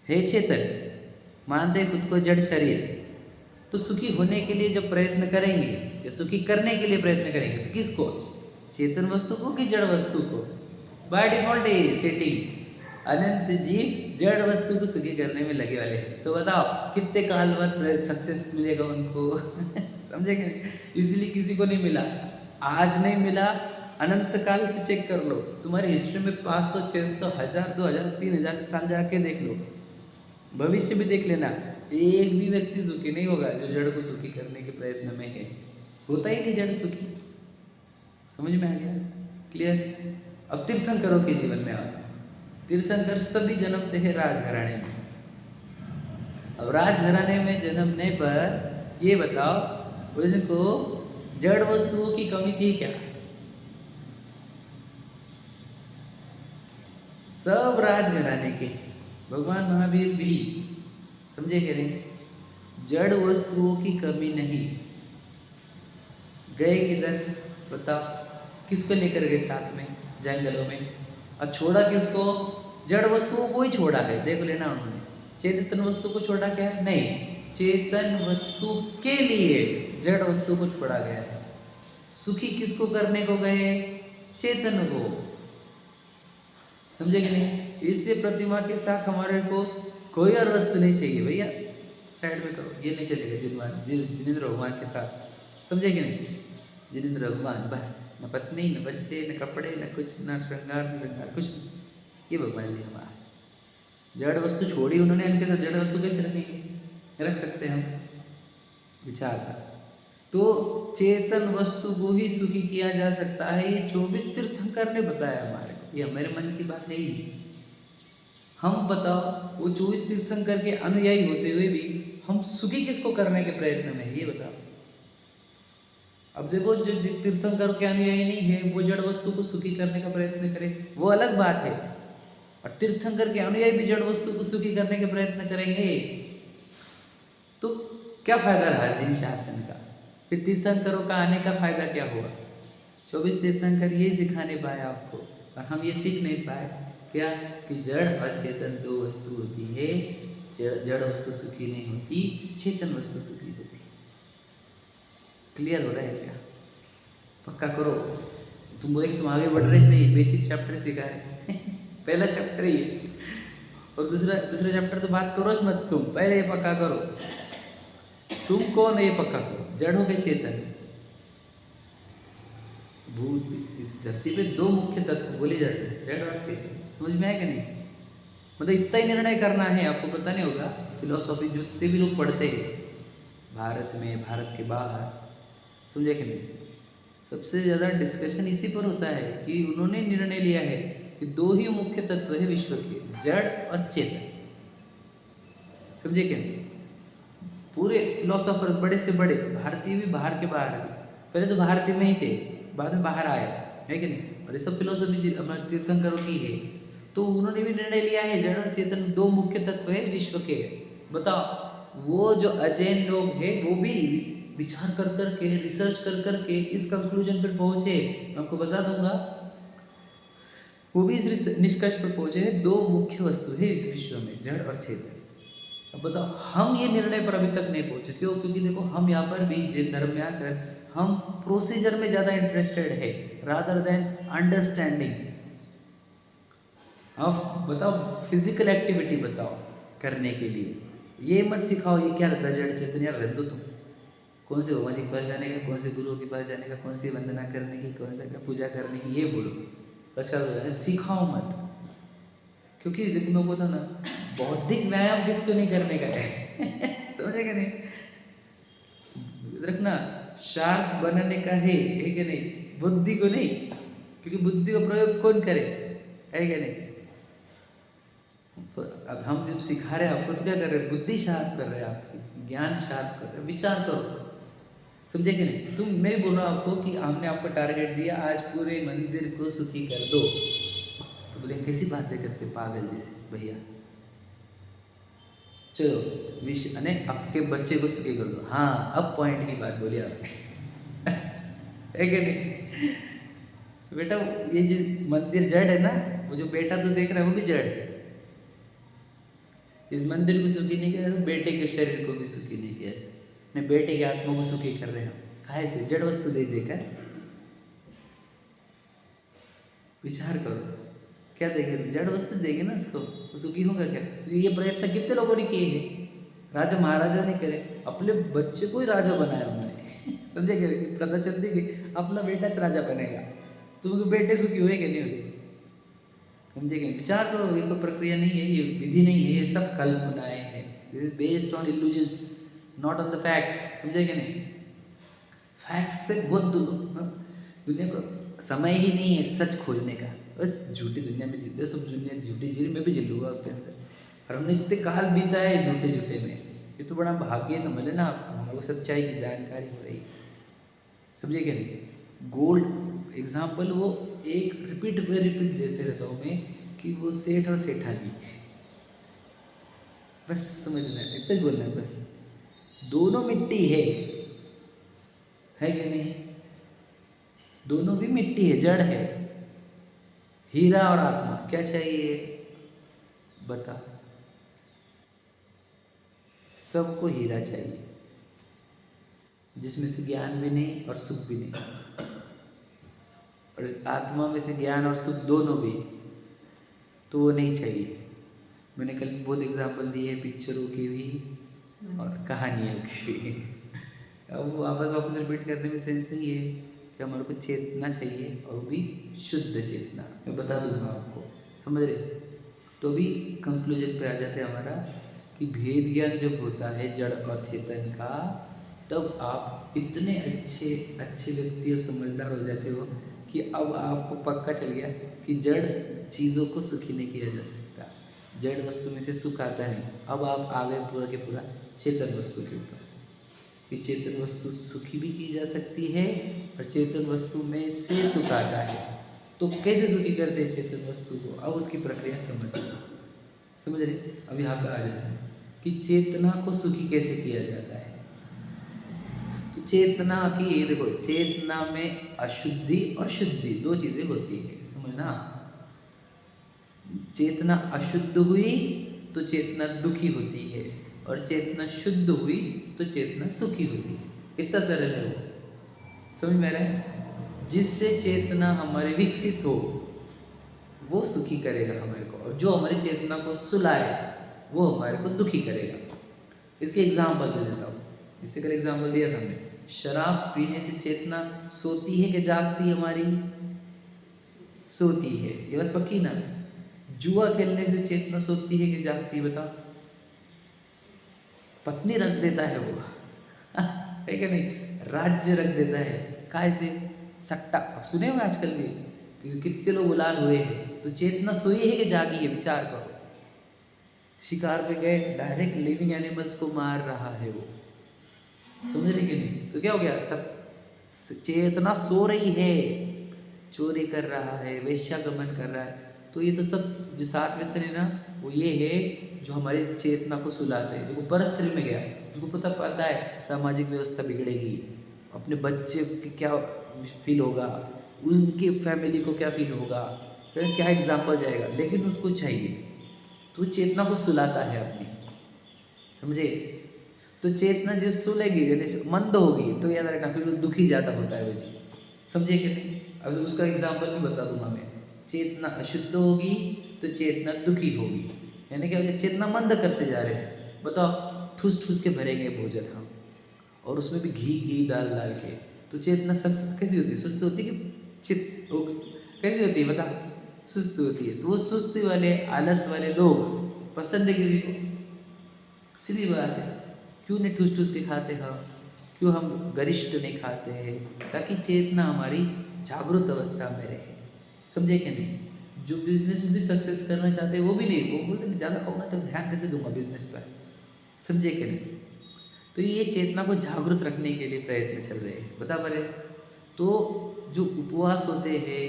हे चेतन, मानते हैं खुद को जड़ शरीर, तो सुखी होने के लिए जब प्रयत्न करेंगे या सुखी करने के लिए प्रयत्न करेंगे, तो किसको? चेतन वस्तु को कि जड़ वस्तु को? बाय डिफॉल्ट है सेटिंग, अनंत जीव जड़ वस्तु को सुखी करने में लगे वाले हैं। तो बताओ कितने काल बाद सक्सेस मिलेगा उनको? समझे क्या? इसलिए किसी को नहीं मिला, आज नहीं मिला, अनंत काल से चेक कर लो, तुम्हारी हिस्ट्री में 500, 600, 1000, 2000, 3000 साल जाके देख लो, भविष्य भी देख लेना, एक भी व्यक्ति सुखी नहीं होगा जो जड़ को सुखी करने के प्रयत्न में है। होता ही नहीं जड़ सुखी। समझ में आ गया? क्लियर? अब तीर्थंकरों के जीवन में आओ। तीर्थंकर सभी जन्मते हैं राजघराने में। अब राजघराने में जन्मने पर ये बताओ, उनको जड़ वस्तुओं की कमी थी क्या? सब राजघराने के, भगवान महावीर भी, समझे क्या नहीं? जड़ वस्तुओं की कमी नहीं। गए किधर बताओ? किसको लेकर गए साथ में? जंगलों में। और छोड़ा किसको? जड़ वस्तुओं को ही छोड़ा है, देख लेना उन्होंने। चेतन वस्तु को छोड़ा क्या है? नहीं, चेतन वस्तु के लिए जड़ वस्तु को छोड़ा गया है। सुखी किसको करने को गए? चेतन को। समझे कि नहीं? इसलिए प्रतिमा के साथ हमारे को कोई और वस्तु नहीं चाहिए भैया, साइड में करो, ये नहीं चलेगा। जिनेंद्र भगवान के साथ, समझे कि नहीं? जिनेंद्र भगवान बस, न पत्नी, न बच्चे, न कपड़े, न कुछ, न श्रृंगार, न श्रृंगार, कुछ नहीं। ये भगवान जी हमारा। जड़ वस्तु छोड़ी उन्होंने, इनके साथ जड़ वस्तु कैसे रखेंगे? रख सकते हैं हम? विचार कर। तो चेतन वस्तु को ही सुखी किया जा सकता है, ये 24 तीर्थंकर ने बताया हमारे को, ये हमारे मन की बात है ही नहीं। हम बताओ, वो 24 तीर्थंकर के अनुयायी होते हुए भी हम सुखी किसको करने के प्रयत्न में, ये बताओ। अब देखो, जो तीर्थंकर के अनुयायी नहीं है, वो जड़ वस्तु को सुखी करने का प्रयत्न करे, वो अलग बात है। और तीर्थंकर के अनुयायी भी जड़ वस्तु को सुखी करने के प्रयत्न करेंगे, तो क्या फायदा रहा जिन शासन का? फिर तीर्थंकरों का आने का फायदा क्या हुआ? 24 तीर्थंकर ये सिखा नहीं पाए आपको, और हम ये सीख नहीं पाए क्या कि जड़ और चेतन दो वस्तु होती है। जड़ वस्तु सुखी नहीं होती, चेतन वस्तु सुखी होती है। क्लियर हो रहा है क्या? पक्का करो। तुम बोले कि तुम आगे बढ़ रहे नहीं, बेसिक चैप्टर सिखा रहे पहला चैप्टर ही है, और दूसरा चैप्टर तो बात करो मत, तुम पहले ये पक्का करो। तुम कौन है ये पक्का करो, जड़ हो के चेतन? भूत धरती पे दो मुख्य तत्व बोले जाते हैं, जड़ और चेतन। समझ में आया कि नहीं? मतलब इतना ही निर्णय करना है आपको, पता नहीं होगा फिलोसॉफी जितने भी लोग पढ़ते हैं भारत में, भारत के बाहर, समझे कि नहीं, सबसे ज़्यादा डिस्कशन इसी पर होता है कि उन्होंने निर्णय लिया है कि दो ही मुख्य तत्व है विश्व के, जड़ और चेतन। समझे कि नहीं? पूरे फिलोसोफर्स बड़े से बड़े, भारतीय भी बाहर के बाहर भी, पहले तो भारतीय में ही थे, बाद में बाहर आए, है कि नहीं? और ये सब फिलोसफी अपना तीर्थंकरों की है, तो उन्होंने भी निर्णय लिया है जड़ और चेतन दो मुख्य तत्व है विश्व के। बताओ, वो जो अजैन लोग हैं वो भी विचार कर कर के, रिसर्च कर कर के इस कंक्लूजन पर पहुंचे, मैं आपको बता दूंगा, वो भी इस निष्कर्ष पर पहुंचे हैं दो मुख्य वस्तु है इस विश्व में, जड़ और चेतन। अब बताओ, हम ये निर्णय पर अभी तक नहीं पहुंचे, क्यों? क्योंकि देखो, हम यहाँ पर भी जैन धर्म में आकर हम प्रोसीजर में ज़्यादा इंटरेस्टेड है रादर देन अंडरस्टैंडिंग। अब बताओ, फिजिकल एक्टिविटी बताओ करने के लिए, ये मत सिखाओ ये क्या रहता है जड़ चेतन, यार रहने दो तुम। कौन से भगवान जी के पास जाने का, कौन से गुरु के पास जाने का, कौन सी वंदना करने की, कौन सा पूजा करने की, ये बोलो, रक्षा सिखाओ मत। क्योंकि देखो, मैं बोलता ना, बौद्धिक व्यायाम किसको नहीं करने का है समझेगा नहीं? रखना, शार्प बनने का है कि नहीं? बुद्धि को नहीं, क्योंकि बुद्धि का प्रयोग कौन करे, है कि नहीं? अब हम जब सिखा रहे हैं आपको, तो क्या कर रहे हैं? बुद्धि शार्प कर रहे हैं, आपकी ज्ञान शार्प कर रहे हैं, विचार करो। समझे कि नहीं? मैं भी बोल रहा हूँ आपको कि हमने आपको टारगेट दिया, आज पूरे मंदिर को सुखी कर दो, तो बोले कैसी बातें करते पागल जैसे भैया। चलो विश्व अने आपके बच्चे को सुखी कर दो। हाँ, अब पॉइंट की बात बोली आपने है कि नहीं? बेटा, ये जो मंदिर जड़ है ना, वो जो बेटा तो देख रहा है वो भी जड़ है। इस मंदिर को सुखी नहीं किया तो बेटे के शरीर को भी सुखी नहीं किया, नहीं बेटे की आत्मा को सुखी कर रहे हैं। काहे से? जड़ वस्तु दे देकर। विचार करो, क्या देंगे तुम? जड़ वस्तु देंगे ना उसको, वो सुखी होगा क्या? तो ये प्रयत्न कितने लोगों ने किए हैं, राजा महाराजा ने करे, अपने बच्चे को ही राजा बनाया उन्होंने समझे क्या? पता चलती कि अपना बेटा राजा बनेगा, तुम बेटे सुखी हुए कि नहीं हुए? समझे क्या? विचार करो, ये कोई प्रक्रिया नहीं है, ये विधि नहीं है, ये सब कल्पनाएं हैं। This is based on illusions, not on the facts. समझे कि नहीं? फैक्ट्स से बहुत दुनिया को समय ही नहीं है सच खोजने का, बस झूठी दुनिया में जीते, सब दुनिया झूठी जी, मैं भी झूलूंगा उसके अंदर। और हमने इतने काल बीता है झूठे में, ये तो बड़ा भाग्य समझ लेना आपको, हम लोग सच्चाई की जानकारी हो रही। समझे क्या नहीं? गोल्ड एग्जाम्पल वो एक रिपीट देते रहता हूँ मैं, कि वो सेठ और सेठानी, बस समझना है, इतना ही बोलना है बस। दोनों मिट्टी है कि नहीं? दोनों भी मिट्टी है, जड़ है। हीरा और आत्मा, क्या चाहिए बता? सबको हीरा चाहिए, जिसमें से ज्ञान भी नहीं और सुख भी नहीं, और आत्मा में से ज्ञान और सुख दोनों भी, तो वो नहीं चाहिए। मैंने कल बहुत एग्जाम्पल दिए हैं पिक्चरों के भी और कहानियों के भी। अब वो वापस रिपीट करने में सेंस नहीं है कि हमारे को चेतना चाहिए, और वो भी शुद्ध चेतना। मैं बता दूंगा आपको, समझ रहे? तो अभी कंक्लूजन पे आ जाते हैं हमारा, कि भेद ज्ञान जब होता है जड़ और चेतन का, तब आप इतने अच्छे व्यक्ति और समझदार हो जाते हो कि अब आपको पक्का चल गया कि जड़ चीज़ों को सुखी नहीं किया जा सकता, जड़ वस्तु में से सुख आता नहीं। अब आप आ गए पूरा के पूरा चेतन वस्तु के ऊपर, कि चेतन वस्तु सुखी भी की जा सकती है और चेतन वस्तु में से सुख आता है। तो कैसे सुखी करते हैं चेतन वस्तु को, अब उसकी प्रक्रिया समझ रहे? अब यहाँ पे आ जाते हैं कि चेतना को सुखी कैसे किया जाता है। तो चेतना की देखो, चेतना में अशुद्धि और शुद्धि दो चीजें होती है, समझना। चेतना अशुद्ध हुई तो चेतना दुखी होती है, और चेतना शुद्ध हुई तो चेतना सुखी होती है। इतना सरल है वो, समझ में आ रहा है। जिससे चेतना हमारी विकसित हो वो सुखी करेगा हमारे को, और जो हमारी चेतना को सुलाए वो हमारे को दुखी करेगा। इसके एग्जाम्पल दे देता हूँ। जिससे कल एग्जाम्पल दिया था हमने, शराब पीने से चेतना सोती है कि जागती है हमारी? सोती है, ये बात पक्की ना। जुआ खेलने से चेतना सोती है कि जागती है बताओ? पत्नी रख देता है वो है कि नहीं? राज्य रख देता है। काय से? सट्टा। अब सुने होंगे आजकल भी कि कितने लोग उलाल हुए हैं। तो चेतना सोई है कि जागी है? विचार करो। शिकार पे गए, डायरेक्ट लिविंग एनिमल्स को मार रहा है वो, समझ रहे कि नहीं? तो क्या हो गया? सब चेतना सो रही है, चोरी कर रहा है, वेश्यागमन कर रहा है। तो ये तो सब जो 7 व्यसन है ना, वो ये है जो हमारी चेतना को सुलाते हैं। देखो परस्त्री में गया, उसको पता है सामाजिक व्यवस्था बिगड़ेगी, अपने बच्चे के क्या फील होगा, उनकी फैमिली को क्या फील होगा, फिर क्या एग्जाम्पल जाएगा, लेकिन उसको चाहिए। तो चेतना को सुलाता है अपनी, समझे? तो चेतना जब सुलेगी, यानी मंद होगी, तो याद रखना फिर वो दुखी ज़्यादा होता है वो चीज, समझे कि नहीं? अब उसका एग्जाम्पल भी बता दूंगा मैं। चेतना अशुद्ध होगी तो चेतना दुखी होगी, यानी क्या हो गया? चेतना मंद करते जा रहे हैं। बताओ, ठूस ठूस के भरेंगे भोजन हम, और उसमें भी घी घी डाल डाल के, तो चेतना कैसी होती है? सुस्त होती है कि कैसी होती है बता? सुस्त होती है। तो वो सुस्ती वाले, आलस वाले लोग पसंद है किसी को? सीधी बात है। क्यों नहीं ठूस ठूस के खाते हम? क्यों हम गरिष्ठ नहीं खाते? ताकि चेतना हमारी जागृत अवस्था में रहे, समझे कि नहीं? जो बिजनेस में भी सक्सेस करना चाहते हैं वो भी नहीं, वो बोलते ज़्यादा खाऊंगा तो ध्यान कैसे दूंगा बिजनेस पर, समझे कि नहीं? तो ये चेतना को जागृत रखने के लिए प्रयत्न चल रहे हैं, बराबर है। तो जो उपवास होते हैं,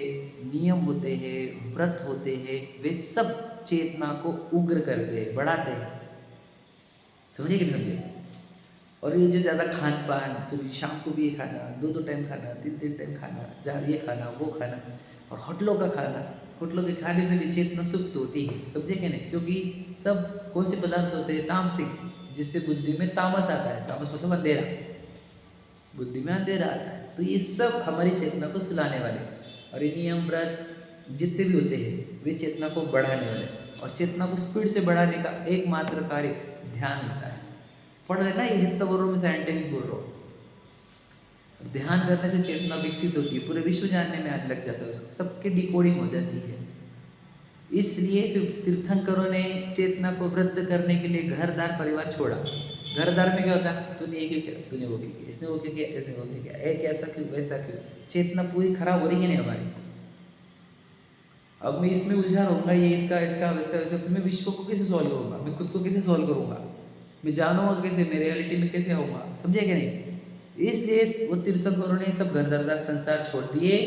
नियम होते हैं, व्रत होते हैं, वे सब चेतना को उग्र करते हैं, बढ़ाते हैं, समझे कि नहीं समझे? और ये जो ज़्यादा खान पान, फिर शाम को भी ये खाना, 2 टाइम खाना, 3 टाइम खाना, जहाँ ये खाना वो खाना, और होटलों का खाना, होटलों के खाने से भी चेतना सुप्त होती है, समझे कि नहीं? क्योंकि सब कौन से पदार्थ होते हैं? तामसिक, जिससे बुद्धि में तामस आता है। तामस मतलब अंधेरा, बुद्धि में अंधेरा आता है। तो ये सब हमारी चेतना को सुलाने वाले, और ये नियम व्रत जितने भी होते हैं वे चेतना को बढ़ाने वाले, और चेतना को स्पीड से बढ़ाने का एकमात्र कार्य ध्यान होता है। पढ़ रहे ना, ये जितना बोल रहा हूँ मैं साइंटिफिक बोल रहा हूँ। ध्यान करने से चेतना विकसित होती है, पूरे विश्व जानने में आने लग जाता है, उसको सबके डिकोडिंग हो जाती है। इसलिए फिर तीर्थंकरों ने चेतना को वृद्ध करने के लिए घरदार परिवार छोड़ा। घरदार में क्या होता है? तूने ये क्यों किया, तूने वो क्यों किया, इसने वो क्यों किया, इसने वो क्यों किया, एक ऐसा क्यों, वैसा क्यों? चेतना पूरी खराब हो रही है नहीं हमारी। अब मैं इसमें उलझा रहूँगा, ये इसका इसका वैसा वैसा, फिर मैं विश्व को कैसे सॉल्व करूँगा? मैं खुद को कैसे सॉल्व करूँगा? मैं जानूंगा कैसे? मैं रियलिटी में कैसे आऊँगा? समझे कि नहीं? इसलिए वो तीर्थंकरों ने सब घरदार संसार छोड़ दिए,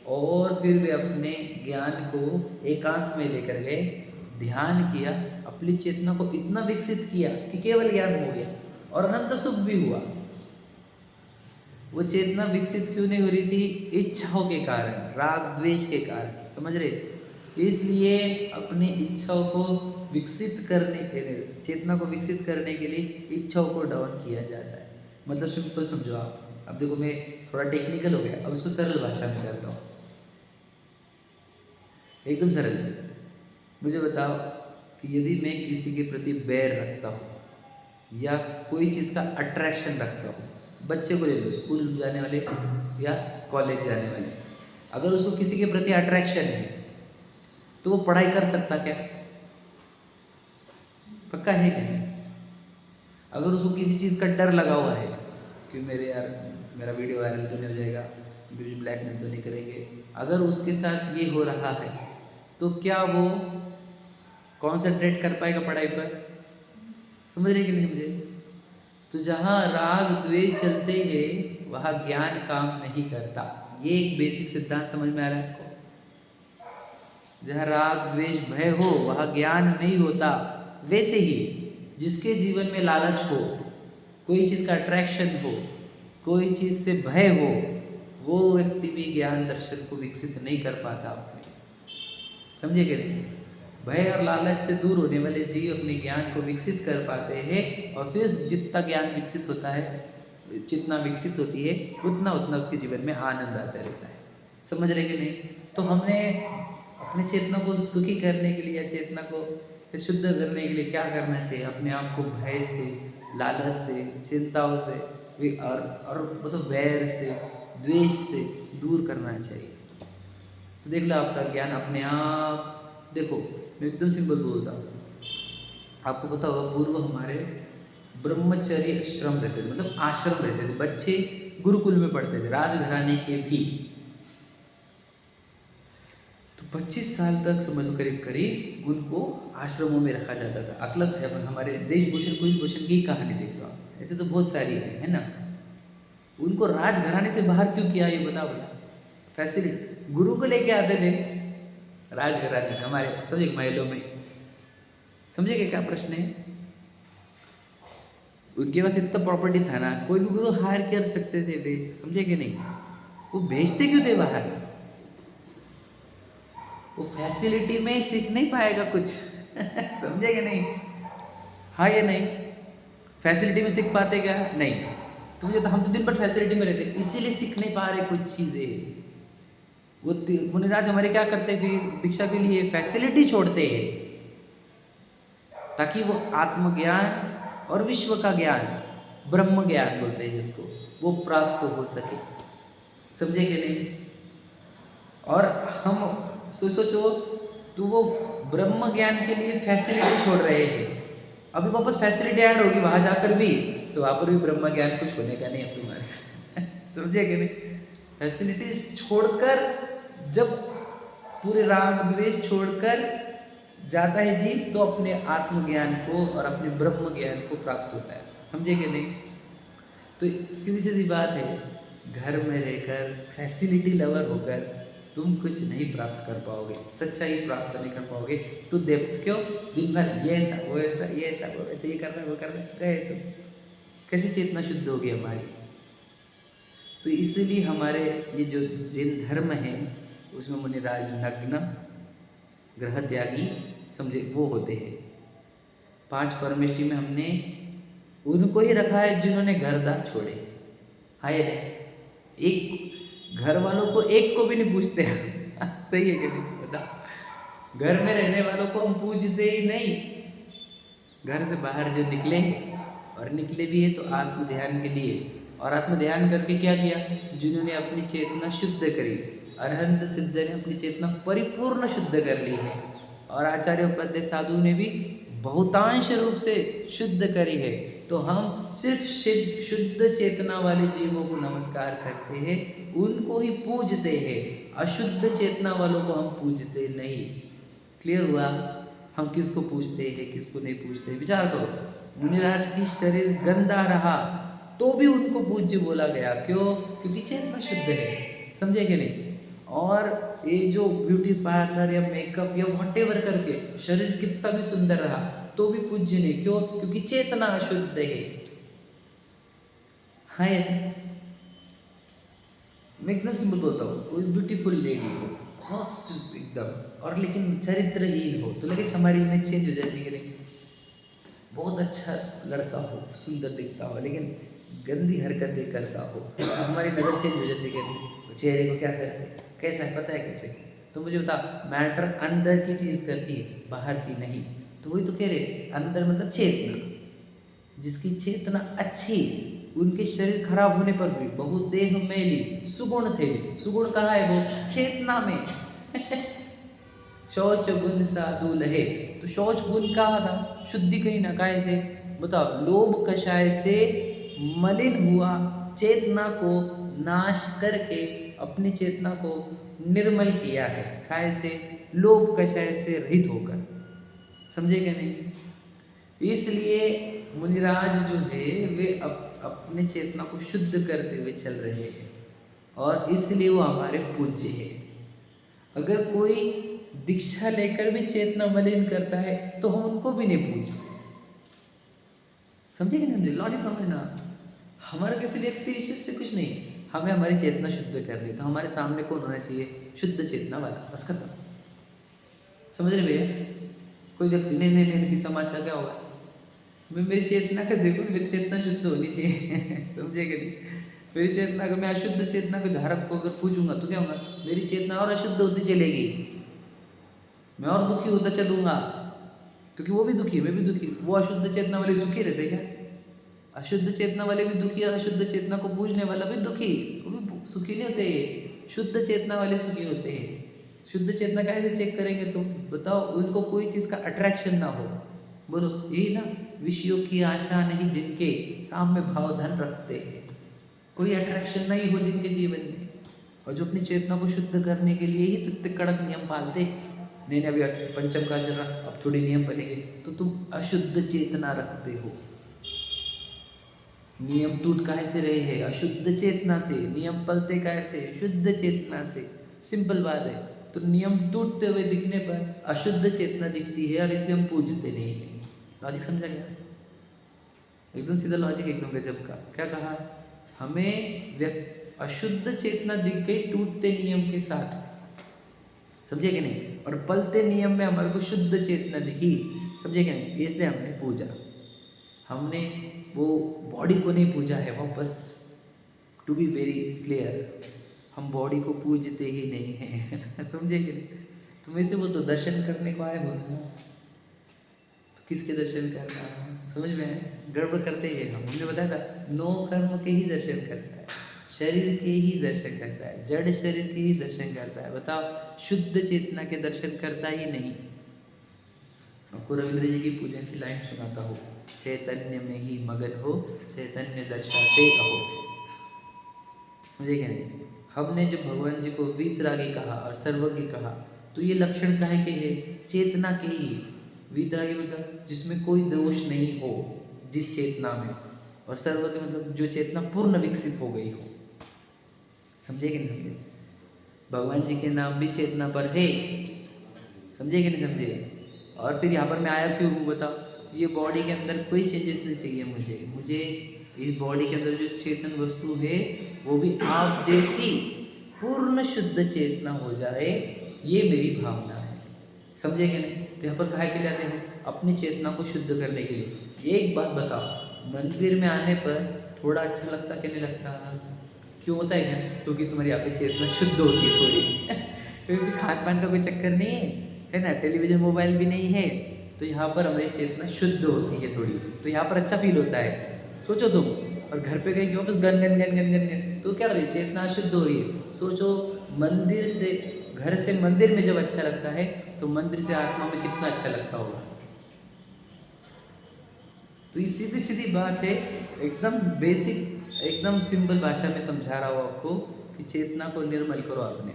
और फिर वे अपने ज्ञान को एकांत में लेकर गए, ध्यान किया, अपनी चेतना को इतना विकसित किया कि केवल ज्ञान हो गया और अनंत सुख भी हुआ। वो चेतना विकसित क्यों नहीं हो रही थी? इच्छाओं के कारण, राग द्वेष के कारण, समझ रहे? इसलिए अपनी इच्छाओं को विकसित करने के लिए, चेतना को विकसित करने के लिए इच्छाओं को डाउन किया जाता है। मतलब सिंपल समझो आप। अब देखो मैं थोड़ा टेक्निकल हो गया, अब इसको सरल भाषा में करता हूँ, एकदम सरल। मुझे बताओ कि यदि मैं किसी के प्रति बैर रखता हूँ या कोई चीज़ का अट्रैक्शन रखता हूँ, बच्चे को ले लो, स्कूल जाने वाले या कॉलेज जाने वाले, अगर उसको किसी के प्रति अट्रैक्शन है तो वो पढ़ाई कर सकता क्या? पक्का है क्या? अगर उसको किसी चीज़ का डर लगा हुआ है कि मेरा वीडियो वायरल तो नहीं हो जाएगा, मुझे ब्लैकमेल तो नहीं करेंगे, अगर उसके साथ ये हो रहा है तो क्या वो कॉन्सेंट्रेट कर पाएगा पढ़ाई पर? समझ रहे कि नहीं मुझे? तो जहाँ राग द्वेष चलते हैं वहाँ ज्ञान काम नहीं करता। ये एक बेसिक सिद्धांत समझ में आ रहा है आपको? जहाँ राग द्वेष भय हो वहाँ ज्ञान नहीं होता। वैसे ही जिसके जीवन में लालच हो, कोई चीज़ का अट्रैक्शन हो, कोई चीज़ से भय हो, वो व्यक्ति भी ज्ञान दर्शन को विकसित नहीं कर पाता अपने। समझे कि नहीं? भय और लालच से दूर होने वाले जीव अपने ज्ञान को विकसित कर पाते हैं, और फिर जितना ज्ञान विकसित होता है, जितना विकसित होती है, उतना उतना उसके जीवन में आनंद आता रहता है। समझ रहे कि नहीं? तो हमने अपने चेतना को सुखी करने के लिए या चेतना को शुद्ध करने के लिए क्या करना चाहिए? अपने आप को भय से, लालच से, चिंताओं से और मतलब वैर से, द्वेष से दूर करना चाहिए। तो देख लो आपका ज्ञान अपने आप। देखो मैं एकदम सिंपल बोलता हूँ, आपको पता होगा पूर्व हमारे ब्रह्मचर्य श्रम रहते थे, मतलब आश्रम रहते थे, बच्चे गुरुकुल में पढ़ते थे, राजघराने के भी। तो 25 साल तक समझ लो करीब करीब उनको आश्रमों में रखा जाता था। अकलग हमारे देशभूषण कुलभूषण की कहानी देख लो आप, ऐसे तो बहुत सारी है ना। उनको राजघराने से बाहर क्यों किया ये बताओ भला? फैसिलिटी गुरु को लेके आते थे राजघराने में, हमारे समझे महलों में। समझे क्या प्रश्न है? उनके पास इतना प्रॉपर्टी था ना, कोई भी गुरु हायर कर सकते थे वे। समझे कि नहीं? वो भेजते क्यों थे बाहर? वो फैसिलिटी में ही सीख नहीं पाएगा कुछ। समझे कि नहीं? हाँ या नहीं? फैसिलिटी में सीख पाते क्या? नहीं। तो मुझे तो हम तो दिन भर फैसिलिटी में रहते, इसीलिए सीख नहीं पा रहे कुछ चीज़ें। वो मुनिराज हमारे क्या करते फिर दीक्षा के लिए? फैसिलिटी छोड़ते हैं ताकि वो आत्मज्ञान और विश्व का ज्ञान, ब्रह्म ज्ञान बोलते हैं जिसको, वो प्राप्त हो सके। समझे कि नहीं? और हम तो सोचो, तो वो ब्रह्म ज्ञान के लिए फैसिलिटी छोड़ रहे हैं। अभी वापस फैसिलिटी ऐड होगी वहाँ जाकर भी, तो वहाँ पर भी ब्रह्म ज्ञान कुछ होने का नहीं है तुम्हारे। समझे कि नहीं? फैसिलिटीज छोड़कर, जब पूरे राग द्वेष छोड़कर जाता है जीव, तो अपने आत्मज्ञान को और अपने ब्रह्म ज्ञान को प्राप्त होता है। समझे कि नहीं? तो सीधी सीधी बात है, घर में रहकर फैसिलिटी लवर होकर तुम कुछ नहीं प्राप्त कर पाओगे, सच्चाई प्राप्त नहीं कर पाओगे। तो डेप्थ क्यों? दिन भर ये ऐसा वो ऐसा, ये ऐसा वो ऐसा, ये कर रहे वो कर रहे, गए तुम। कैसी चेतना शुद्ध होगी हमारी? तो इसलिए हमारे ये जो जैन धर्म है, उसमें मुनिराज नग्न, ग्रह त्यागी, समझे, वो होते हैं। 5 परमेष्टि में हमने उनको ही रखा है जिन्होंने घर दार छोड़े। हाँ या नहीं? एक घर वालों को एक को भी नहीं पूछते। सही है कि नहीं? बताओ। घर में रहने वालों को हम पूछते ही नहीं। घर से बाहर जो निकले और निकले भी है तो आत्म ध्यान के लिए, और आत्म ध्यान करके क्या किया? जिन्होंने अपनी चेतना शुद्ध करी, अरहंत सिद्ध ने अपनी चेतना परिपूर्ण शुद्ध कर ली है, और आचार्य उपाध्याय साधु ने भी बहुतांश रूप से शुद्ध करी है। तो हम सिर्फ शुद्ध चेतना वाले जीवों को नमस्कार करते हैं, उनको ही पूजते हैं। अशुद्ध चेतना वालों को हम पूजते नहीं। क्लियर हुआ? हम किसको पूजते हैं, किसको नहीं पूजते? विचार करो। मुनिराज की शरीर गंदा रहा तो भी उनको पूज्य बोला गया। क्यों? क्योंकि चेतना शुद्ध है। समझे कि नहीं? और ये जो ब्यूटी पार्लर या मेकअप या व्हाटएवर करके शरीर कितना भी सुंदर रहा तो भी पूज्य नहीं। क्यों? क्योंकि चेतना अशुद्ध है। हाँ या नहीं? मैं एकदम सिंपल बोलता हूँ, कोई ब्यूटीफुल लेडी हो, बहुत एकदम, और लेकिन चरित्रहीन हो, तो लेकिन हमारी इमेज चेंज हो जाती है कि नहीं? बहुत अच्छा लड़का हो, सुंदर दिखता हो, लेकिन गंदी हरकतें करता हो, तो हमारी नज़र चेंज हो जाती है कि नहीं? चेहरे को क्या करते? कैसा है पता है कैसे? तो मुझे बता, मैटर अंदर की चीज़ करती है, बाहर की नहीं। तो वही तो कह रहे, अंदर मतलब चेतना। जिसकी चेतना अच्छी, उनके शरीर खराब होने पर भी बहुत देह मैली सुगुण थे। सुगुण कहाँ है? वो चेतना में। शौच गुण साधु लहे, तो शौच गुण कहाँ था? शुद्धि कहीं ना कहीं से। बताओ, लोभ कषाय से मलिन हुआ चेतना को नाश करके अपनी चेतना को निर्मल किया है। काय से? लोभ कषाय से रहित होकर। समझे क्या नहीं? इसलिए मुनिराज जो है वे अपने चेतना को शुद्ध करते हुए चल रहे हैं, और इसलिए वो हमारे पूज्य है। अगर कोई दीक्षा लेकर भी चेतना मलिन करता है तो हम उनको भी नहीं पूछते। समझे कि नहीं? लॉजिक समझना। हमारा किसी व्यक्ति विशेष से कुछ नहीं, हमें हमारी चेतना शुद्ध करनी है। तो हमारे सामने कौन होना चाहिए? शुद्ध चेतना वाला, बस खत्म। समझ रहे भैया? कोई व्यक्ति नहीं नहीं नहीं, समाज का क्या होगा? मैं मेरी चेतना का देखो, मेरी चेतना शुद्ध होनी चाहिए। समझे कि नहीं? मेरी चेतना को, मैं अशुद्ध चेतना के धारक को अगर पूजूंगा तो क्या होगा? मेरी चेतना और अशुद्ध होती चलेगी, मैं और दुखी होता चलूंगा, क्योंकि वो भी दुखी, मैं भी दुखी। वो अशुद्ध चेतना वाले सुखी रहते क्या? अशुद्ध चेतना वाले भी दुखी और अशुद्ध चेतना को पूजने वाला भी दुखी, वो भी सुखी नहीं होते। शुद्ध चेतना वाले सुखी होते हैं। शुद्ध चेतना कैसे चेक करेंगे? तो बताओ, उनको कोई चीज़ का अट्रैक्शन ना हो। बोलो यही ना, विषयों की आशा नहीं जिनके, साम्य भाव धन रखते हैं। कोई अट्रैक्शन नहीं हो जिनके जीवन में, और जो अपनी चेतना को शुद्ध करने के लिए ही तो इतने कड़क नियम पालते। नहीं नहीं, अभी पंचम काल चल रहा, अब थोड़ी नियम बनेंगे, तो तुम अशुद्ध चेतना रखते हो। नियम टूट कैसे रहे हैं? अशुद्ध चेतना से। नियम पलते कैसे? शुद्ध चेतना से। सिंपल बात है। तो नियम टूटते हुए दिखने पर अशुद्ध चेतना दिखती है, और इसलिए हम पूजते नहीं हैं। लॉजिक समझा गया? एकदम सीधा लॉजिक, एकदम गजब का। क्या कहा? हमें अशुद्ध चेतना दिख गई टूटते नियम के साथ, समझे कि नहीं? और पलते नियम में हमारे को शुद्ध चेतना दिखी, समझे कि नहीं? इसलिए हमने पूजा। हमने वो बॉडी को नहीं पूजा है। वापस टू बी वेरी क्लियर, हम बॉडी को पूजते ही नहीं हैं। समझे कि नहीं? तुम ऐसे बोल तो दर्शन करने को आए हो ना, तो किसके दर्शन करना? समझ में आए? गड़बड़ करते हैं हम। हमने बताया था, नो कर्म के ही दर्शन करता है, शरीर के ही दर्शन करता है, जड़ शरीर के ही दर्शन करता है। बताओ, शुद्ध चेतना के दर्शन करता ही नहीं। आपको रविंद्र जी की पूजन की लाइन सुनाता हूँ, चैतन्य में ही मगन हो, चैतन्य दर्शाते अहो। समझे क्या नहीं? हमने जब भगवान जी को वीतरागी कहा और सर्वज्ञ कहा, तो ये लक्षण काहे के है? चेतना के ही। वीतरागी मतलब जिसमें कोई दोष नहीं हो जिस चेतना में, और सर्वज्ञ मतलब जो चेतना पूर्ण विकसित हो गई हो। समझे कि नहीं समझे? भगवान जी के नाम भी चेतना पर है। समझे कि नहीं समझे? और फिर यहाँ पर मैं आया क्यों हूँ बताओ? ये बॉडी के अंदर कोई चेंजेस नहीं चाहिए मुझे इस बॉडी के अंदर जो चेतन वस्तु है वो भी आप जैसी पूर्ण शुद्ध चेतना हो जाए, ये मेरी भावना है। समझे कि नहीं? तो यहाँ पर काहे के लिए आते हो? अपनी चेतना को शुद्ध करने के लिए। एक बात बताओ, मंदिर में आने पर थोड़ा अच्छा लगता कि नहीं लगता? क्यों होता है क्या? क्योंकि तुम्हारी यहाँ पे चेतना शुद्ध होती है थोड़ी। क्योंकि खान पान का कोई चक्कर नहीं है ना, टेलीविजन मोबाइल भी नहीं है, तो यहाँ पर हमारी चेतना शुद्ध होती है थोड़ी, तो यहाँ पर अच्छा फील होता है। सोचो तुम, और घर पे गए कि वापस gun gun gun gun gun gun, तो क्या हो रही है? चेतना अशुद्ध हो रही है। सोचो, मंदिर से, घर से मंदिर में जब अच्छा लगता है, तो मंदिर से आत्मा में कितना अच्छा लगता होगा। तो ये सीधी सीधी बात है, एकदम बेसिक, एकदम सिंपल भाषा में समझा रहा हूँ आपको कि चेतना को निर्मल करो। आपने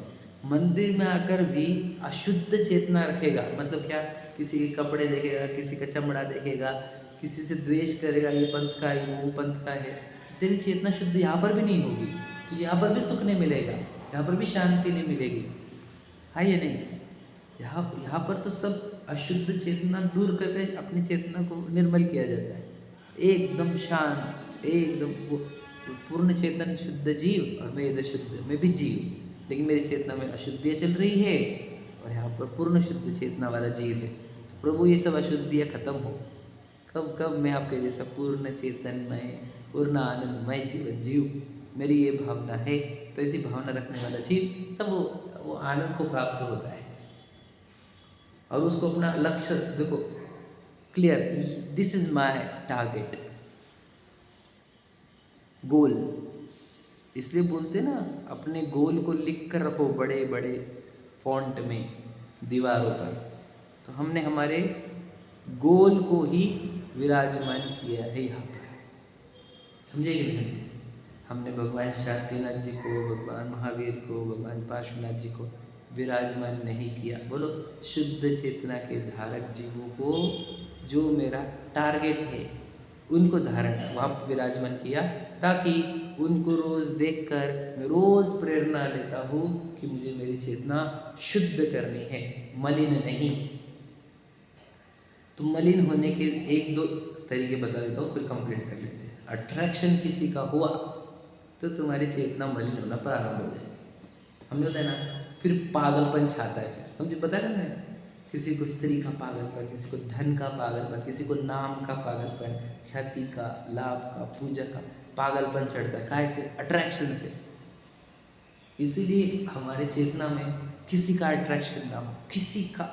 मंदिर में आकर भी अशुद्ध चेतना रखेगा, मतलब क्या? किसी के कपड़े देखेगा, किसी का चमड़ा देखेगा, किसी से द्वेष करेगा, ये पंथ का है, वो पंथ का है, तो तेरी चेतना शुद्ध यहाँ पर भी नहीं होगी। तो यहाँ पर भी सुख नहीं मिलेगा, यहाँ पर भी शांति नहीं मिलेगी। हाँ ये नहीं, यहाँ पर तो सब अशुद्ध चेतना दूर करके अपनी चेतना को निर्मल किया जाता है। एकदम शांत, एकदम पूर्ण चेतन शुद्ध जीव, और मैं इधर शुद्ध, मैं भी जीव, लेकिन मेरी चेतना में अशुद्धियाँ चल रही है, और यहाँ पर पूर्ण शुद्ध चेतना वाला जीव है। तो प्रभु ये सब अशुद्धियाँ खत्म हो, कब कब मैं आपके जैसा पूर्ण चेतनमय, पूर्ण आनंदमय जीवन जीव, मेरी ये भावना है। तो ऐसी भावना रखने वाला जीव सब वो आनंद को प्राप्त होता है, और उसको अपना लक्ष्य देखो clear, this is my target, goal. इसलिए बोलते ना, अपने गोल को लिख कर रखो बड़े बड़े फॉन्ट में दीवारों पर। तो हमने हमारे गोल को ही विराजमान किया है यहाँ पर। समझे कि नहीं? हमने भगवान शांतिनाथ जी को, भगवान महावीर को, भगवान पार्श्वनाथ जी को विराजमान नहीं किया। बोलो, शुद्ध चेतना के धारक जीवों को, जो मेरा टारगेट है, उनको धारण वहाँ विराजमान किया, ताकि उनको रोज़ देखकर मैं रोज़ प्रेरणा लेता हूँ कि मुझे मेरी चेतना शुद्ध करनी है, मलिन नहीं। तो मलिन होने के एक दो तरीके बता देता हूँ, फिर कंप्लीट कर लेते हैं। अट्रैक्शन किसी का हुआ तो तुम्हारी चेतना मलिन होना प्रारंभ हो जाएगी। हमने बताया ना, फिर पागलपन छाता है। फिर समझे, बताया ना मैं, किसी को स्त्री का पागलपन, किसी को धन का पागलपन, किसी को नाम का पागलपन, ख्याति का, लाभ का, पूजा का पागलपन चढ़ता है। काहे से? अट्रैक्शन से। इसीलिए हमारे चेतना में किसी का अट्रैक्शन ना हो, किसी का।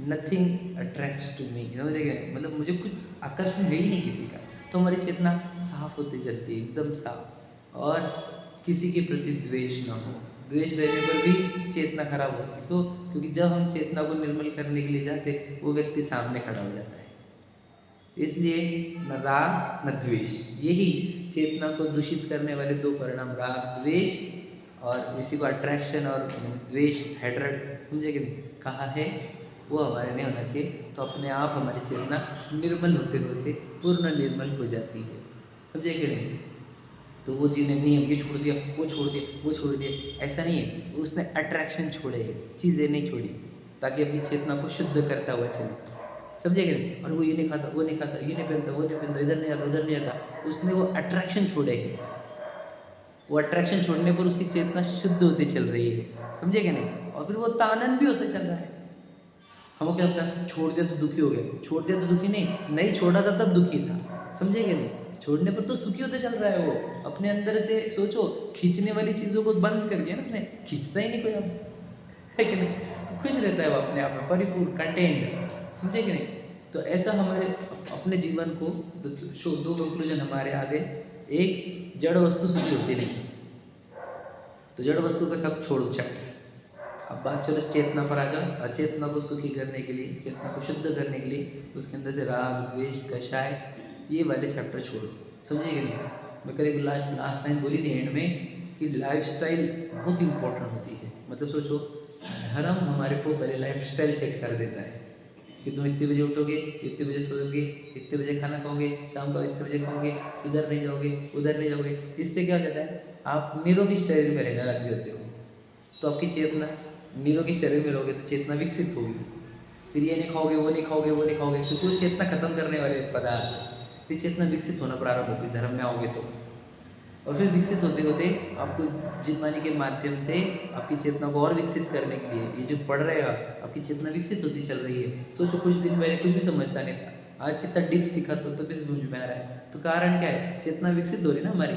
नथिंग अट्रैक्ट्स टू मी, समझ गए? मतलब मुझे कुछ आकर्षण है ही नहीं किसी का, तो हमारी चेतना साफ होती चलती है, एकदम साफ। और किसी के प्रति द्वेष ना हो। द्वेष रहने पर भी चेतना खराब होती है। क्यों? क्योंकि जब हम चेतना को निर्मल करने के लिए जाते, वो व्यक्ति सामने खड़ा हो जाता है। इसलिए न राग न द्वेष, यही चेतना को दूषित करने वाले दो परिणाम, राग द्वेष, और इसी को अट्रैक्शन और द्वेष, हेट्रेड, समझे कि नहीं, कहा है, वो हमारे नहीं होना चाहिए। तो अपने आप हमारी चेतना निर्मल होते होते पूर्ण निर्मल हो जाती है, समझे कि नहीं। तो वो चीज़ नहीं है, ये छोड़ दिया, वो छोड़ दिया, वो छोड़ दिया, ऐसा नहीं है। उसने अट्रैक्शन छोड़े, चीज़ें नहीं छोड़ी, ताकि अपनी चेतना को शुद्ध करता हुआ चले, समझे कि नहीं। और वो ये नहीं खाता, वो नहीं खाता, ये नहीं पहनता, वो नहीं पहनता, इधर नहीं आता, उधर नहीं आता, उसने वो अट्रैक्शन छोड़े है। वो अट्रैक्शन छोड़ने पर उसकी चेतना शुद्ध होती चल रही है, समझे कि नहीं। और फिर वो तानन भी होता चल रहा है। हमको क्या लगता है, छोड़ दिया तो दुखी हो गया, छोड़ दिया तो दुखी नहीं छोड़ा था तब दुखी था, समझे कि नहीं। छोड़ने पर तो सुखी होते चल रहा है वो। अपने अंदर से सोचो, खींचने वाली चीज़ों को बंद कर दिया ना उसने, खींचता ही नहीं कोई अब, है कि नहीं। तो खुश रहता है वो अपने आप में, परिपूर्ण, कंटेंट, समझे कि नहीं। तो ऐसा हमारे अपने जीवन को दो कंक्लूजन हमारे आगे। एक, जड़ वस्तु सुखी होती नहीं, तो जड़ वस्तु का सब छोड़ो चैप्टर। अब बात चलो चेतना पर आ जाओ। अचेतना को सुखी करने के लिए, चेतना को शुद्ध करने के लिए, उसके अंदर से राग द्वेष कषाय, ये वाले चैप्टर छोड़ो, समझे कि नहीं। मैं कल एक लास्ट लाइन बोली थी एंड में कि लाइफस्टाइल बहुत इंपॉर्टेंट होती है। मतलब सोचो, धर्म हमारे को पहले लाइफस्टाइल सेट कर देता है कि तुम इतने बजे उठोगे, इतने बजे सोओगे, इतने बजे खाना खाओगे, शाम को इतने बजे खाओगे, इधर नहीं जाओगे, उधर नहीं जाओगे। इससे क्या हो जाता है, आप निरोगी शरीर में रहने लग जाते हो। तो आपकी चेतना, निरोगी शरीर में रहोगे तो चेतना विकसित होगी। फिर ये नहीं खाओगे, वो नहीं खाओगे, वो नहीं खाओगे, क्योंकि वो चेतना खत्म करने वाले पदार्थ है। फिर चेतना विकसित होना प्रारंभ होती है धर्म में आओगे तो। और फिर विकसित होते होते आपको जितवानी के माध्यम से आपकी चेतना को और विकसित करने के लिए ये जो पढ़ रहे हो, आपकी चेतना विकसित होती चल रही है। सोचो, कुछ दिन पहले कुछ भी समझता नहीं था, आज कितना डीप सीखा तो भी समझ में आ रहा है। तो कारण क्या है, चेतना विकसित हो रही ना हमारी।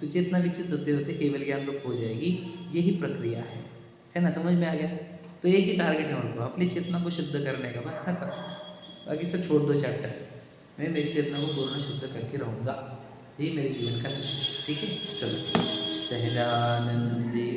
तो चेतना विकसित होते होते केवल ज्ञान रूप हो जाएगी, यही प्रक्रिया है ना। समझ में आ गया। तो एक ही टारगेट है उनको, अपनी चेतना को शुद्ध करने का, बस खत्म। बाकी सब छोड़ दो चैप्टर। मैं मेरी चेतना को पूर्ण शुद्ध करके रहूँगा, यही मेरे जीवन का लक्ष्य है। ठीक है, चलो। सहजानंदी।